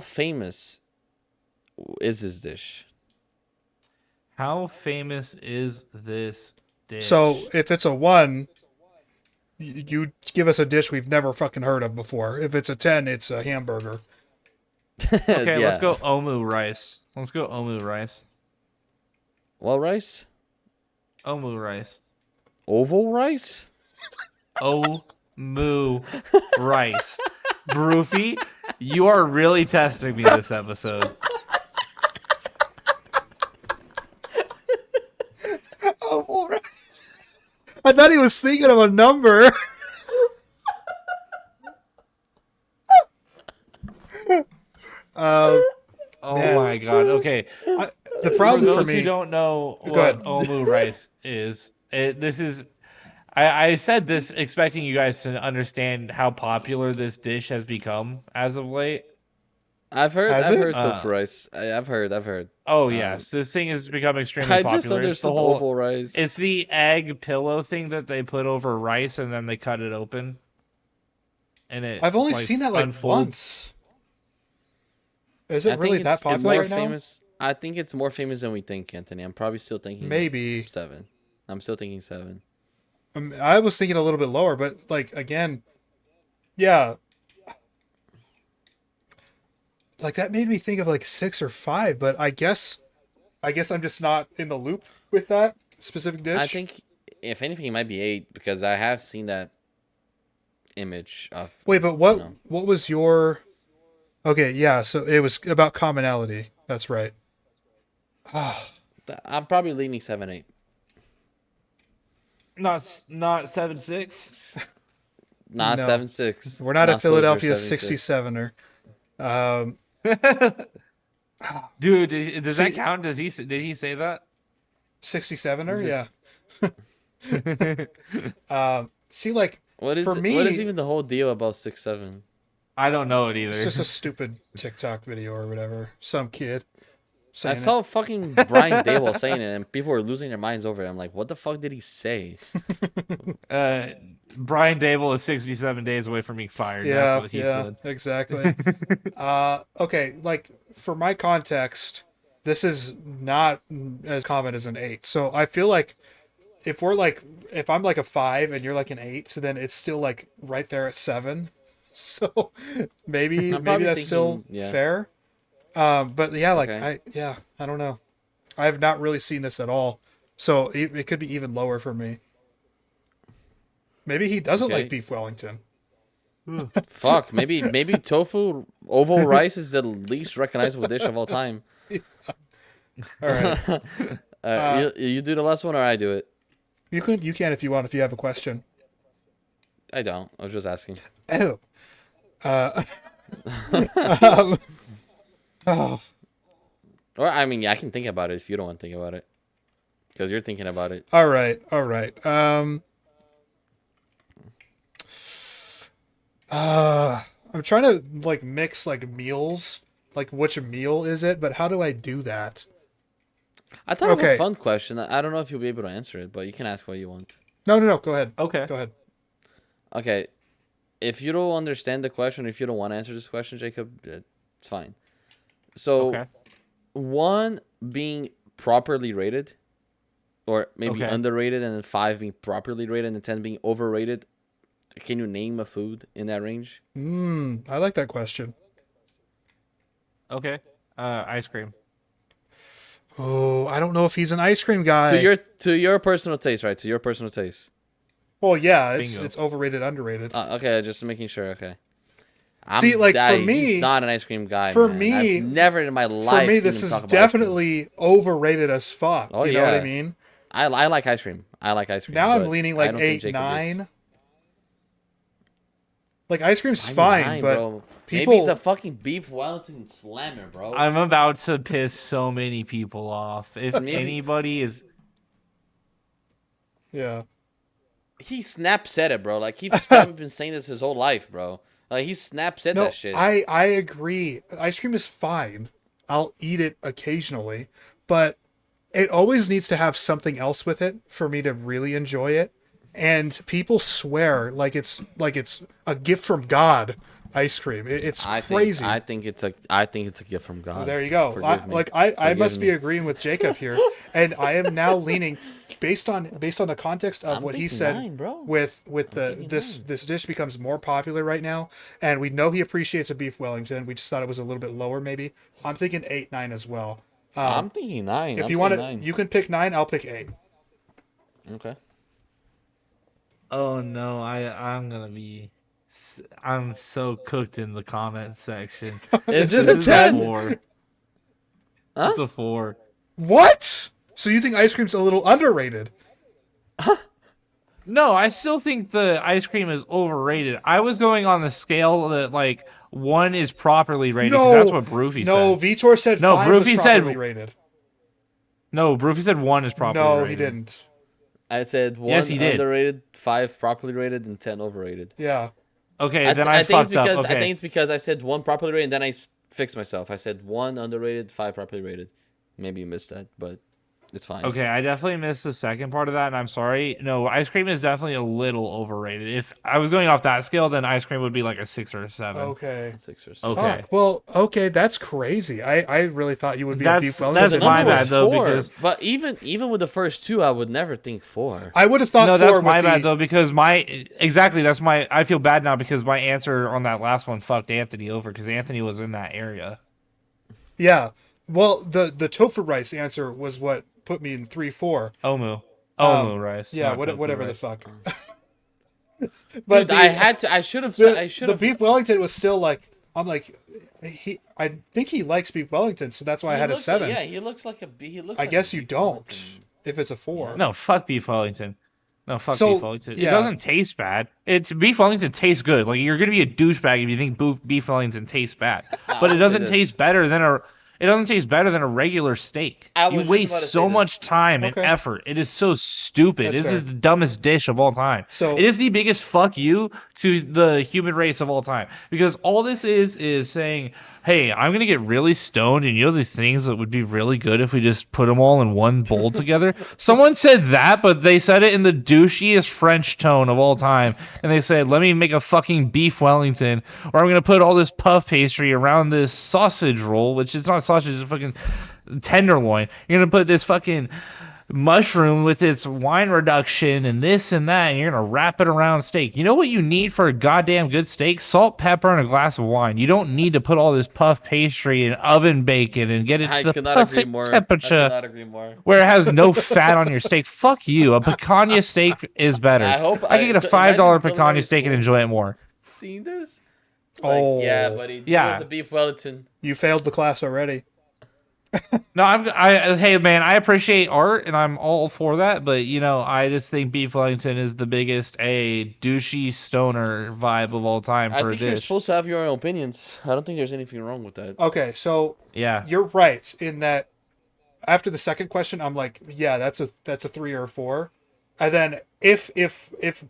famous is this dish? How famous is this dish? So if it's a 1, you give us a dish we've never fucking heard of before. If it's a 10, it's a hamburger. Okay, let's Yeah. go omu rice. Let's go omu rice. What rice? Omu rice. Oval rice? Omu rice. Broofy, you are really testing me this episode. Oh, all right. I thought he was thinking of a number. Oh Man. my god. Okay. The problem for for those me. who don't know Go what ahead. omu rice is, this is. I said this expecting you guys to understand how popular this dish has become as of late. I've heard. Has I've it? heard tofu rice. I've heard. Oh yes, this thing has become extremely I popular. just understood It's the whole oval rice. It's the egg pillow thing that they put over rice and then they cut it open. And it I've only seen that like unfolds. once. Is it really that it's popular more right now? famous. I think it's more famous than we think, Anthony. I'm probably still thinking Maybe. 7. I'm still thinking 7. I was thinking a little bit lower, but like again, yeah. Like that made me think of like 6 or 5, but I guess I'm just not in the loop with that specific dish. I think if anything, it might be 8 because I have seen that image of. Wait, but what you know. what was your? Okay, yeah. So it was about commonality. That's right. I'm probably leaning 7, 8. Not 7-6. Not No. 7, 6. We're not a Philadelphia Soldier 67er. Dude, does that See- count? Did he say that? 67er, yeah. See, like What is for me, what is even the whole deal about 6, 7? I don't know it either. it's just a stupid TikTok video or whatever. Some kid I saying saw fucking Brian Dable saying it, and people were losing their minds over it. I'm like, what the fuck did he say? Brian Dable is 67 days away from being fired. it. That's Yeah, what he yeah, said. exactly. Okay, like for my context, this is not as common as an 8. So I feel like if I'm like a 5 and you're like an 8, so then it's still like right there at 7. So maybe I'm probably that's still thinking- yeah. fair. But yeah, like Okay. I don't know. I have not really seen this at all, so it could be even lower for me. Maybe he doesn't Okay. like beef Wellington. Fuck, maybe tofu oval rice is the least recognizable dish of all time. All right, You do the last one or I do it? you can if you want, if you have a question. I don't. I was just asking. Oh, um, oh, Or I mean, yeah, I can think about it if you don't want to think about it, because you're thinking about it. all right. I'm trying to like mix like meals, like which meal is it? But how do I do that? I thought of Okay. a fun question. I don't know if you'll be able to answer it, but you can ask what you want. No. Go ahead. Okay. Go ahead. Okay, if you don't understand the question, if you don't want to answer this question, Jacob, it's fine. So, Okay. 1 being properly rated, or maybe Okay. underrated, and then 5 being properly rated, and then 10 being overrated. Can you name a food in that range? I like that question. Okay. Ice cream. Oh, I don't know if he's an ice cream guy. To your personal taste, right? To your personal taste. Well, yeah, Bingo. it's overrated, underrated. Okay, just making sure. Okay. See, like, for he's me- not an ice cream guy. for man. me- I've never in my life. For me, seen this him is talk about ice cream. definitely overrated as fuck. Oh, you know what I yeah. mean? I like ice cream. I like ice cream. Now I'm but leaning I like don't think 8, Jacob is. 9. Like ice cream's I'm fine, 9, but bro. people. Maybe he's a fucking beef Wellington slammer, bro. I'm about to piss so many people off. If Maybe- anybody is Yeah. He snap said it, bro. Like he's probably been saying this his whole life, bro. Like he snap said No, that shit. I agree. Ice cream is fine. I'll eat it occasionally, but it always needs to have something else with it for me to really enjoy it. And people swear like it's a gift from God. Ice cream. It's crazy. I think it's a gift from God. There you go. Forgive me. I Forgive must be me. agreeing with Jacob here, and I am now leaning. based on the context of I'm what he thinking said 9, bro. with thinking this dish becomes more popular right now, and we know he appreciates a beef Wellington. We just thought it was a little bit lower, maybe. I'm thinking 8, 9 as well. I'm thinking 9. If I'm you saying want to, 9. you can pick 9. I'll pick 8. Okay. Oh no, I'm so cooked in the comment section. Is This it a is 10? 4. Huh? It's a 4. What? So you think ice cream's a little underrated? No, I still think the ice cream is overrated. I was going on the scale that like 1 is properly rated because that's what Broofy no. said. Vitor said No, 5 was Broofy properly said rated. no. Broofy said 1 is properly No, rated. he didn't. I said 1 Yes, he did. underrated, 5 properly rated, and 10 overrated. Yeah. Okay, then I think it's fucked up. because Okay. I think it's because I said 1 properly rated, and then I fixed myself. I said 1 underrated, 5 properly rated. Maybe you missed that, but it's fine. Okay, I definitely missed the second part of that, and I'm sorry. No, ice cream is definitely a little overrated. If I was going off that scale, then ice cream would be like a 6 or a 7. Okay. 6 or 7. Okay. Fuck. Well, okay, that's crazy. I really thought you would be a beef That's Wellington. my Number bad was though 4, because but even with the first 2, I would never think 4. I would have thought no, 4 that's with my the, bad though because that's my I feel bad now because my answer on that last one fucked Anthony over because Anthony was in that area. Yeah. Well, the tofu rice answer was what put me in 3, 4. Omu rice. Yeah, not tofu whatever rice. the fuck. But Dude, I should have the beef Wellington was still like, I'm like, I think he likes beef Wellington, so that's why I had a 7. He looks like a he looks I like guess a you beef don't Wellington. if it's a 4. No, fuck beef Wellington. No, fuck So, beef Wellington. yeah. It doesn't taste bad. Beef Wellington tastes good. Like you're gonna be a douchebag if you think beef Wellington tastes bad. But it doesn't taste better than a regular steak. I You was just waste about to so say much this. time and Okay. effort. It is so stupid. That's This fair. is the dumbest dish of all time. So- it is the biggest fuck you to the human race of all time. Because all this is saying, hey, I'm gonna get really stoned, and you know these things that would be really good if we just put them all in one bowl together. Someone said that, but they said it in the douchiest French tone of all time, and they said, "Let me make a fucking beef Wellington, or I'm gonna put all this puff pastry around this sausage roll, which is not sausage, it's fucking tenderloin. You're gonna put this fucking mushroom with its wine reduction and this and that, and you're gonna wrap it around steak. You know what you need for a goddamn good steak? Salt, pepper, and a glass of wine. You don't need to put all this puff pastry and oven bacon and get it I to the could not agree perfect more. I temperature could not agree more. where it has no fat on your steak. Fuck you. A picanha steak is better. I hope I can get a $5 imagine picanha culinary steak and school. enjoy it more. Seeing this? Oh. Yeah, buddy. Yeah. It was a beef Wellington. You failed the class already. No, hey man, I appreciate art and I'm all for that, but you know, I just think beef Wellington is the biggest douchey stoner vibe of all time I for a think you're dish. supposed to have your own opinions. I don't think there's anything wrong with that. Okay, so Yeah. you're right in that after the second question, I'm like, yeah, that's a 3 or a 4. And then if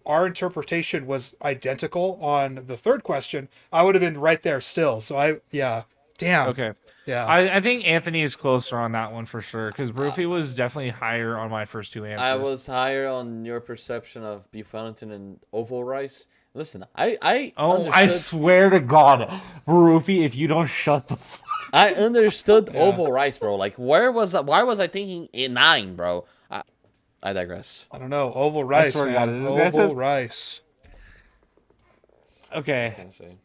our interpretation was identical on the third question, I would have been right there still. So damn. Okay. Yeah. I think Anthony is closer on that one for sure because Broofy was definitely higher on my first 2 answers. I was higher on your perception of beef Wellington and oval rice. Listen, I Oh, I understood, swear to God, Broofy, if you don't shut the I understood oval rice, bro. Like, why was I thinking 9, bro? I digress. I don't know. Oval rice, swear to man. God, this Oval is- rice. Okay. Can't say.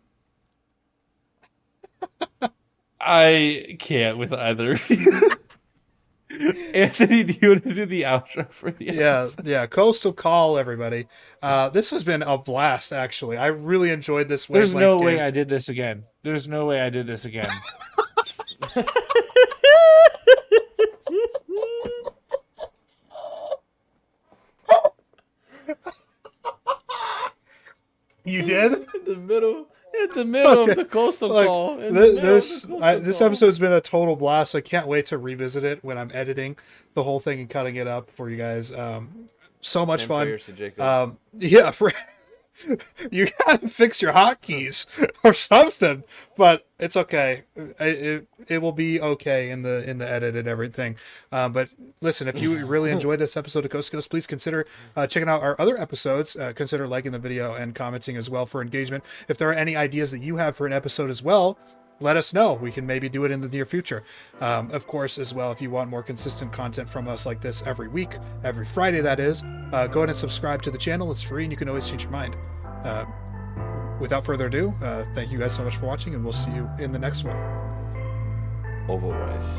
I can't with either. Anthony, do you want to do the outro for the episode? Yeah. Coastal Call, everybody. This has been a blast, actually. I really enjoyed this There's Wavelength no way game. I did this again. There's no way I did this again. You did? In the middle of the coastal Like, call. this episode's been a total blast. I can't wait to revisit it when I'm editing the whole thing and cutting it up for you guys. So much fun. Yeah, you gotta fix your hotkeys or something, but it's okay. It will be okay in the edit and everything. But listen, if you really enjoyed this episode of Coast2Coast, please consider checking out our other episodes. Consider liking the video and commenting as well for engagement. If there are any ideas that you have for an episode as well let us know. We can maybe do it in the near future. Of course, as well, if you want more consistent content from us like this every week, every Friday that is, go ahead and subscribe to the channel. It's free and you can always change your mind. Without further ado, thank you guys so much for watching, and we'll see you in the next one. Oval Rice.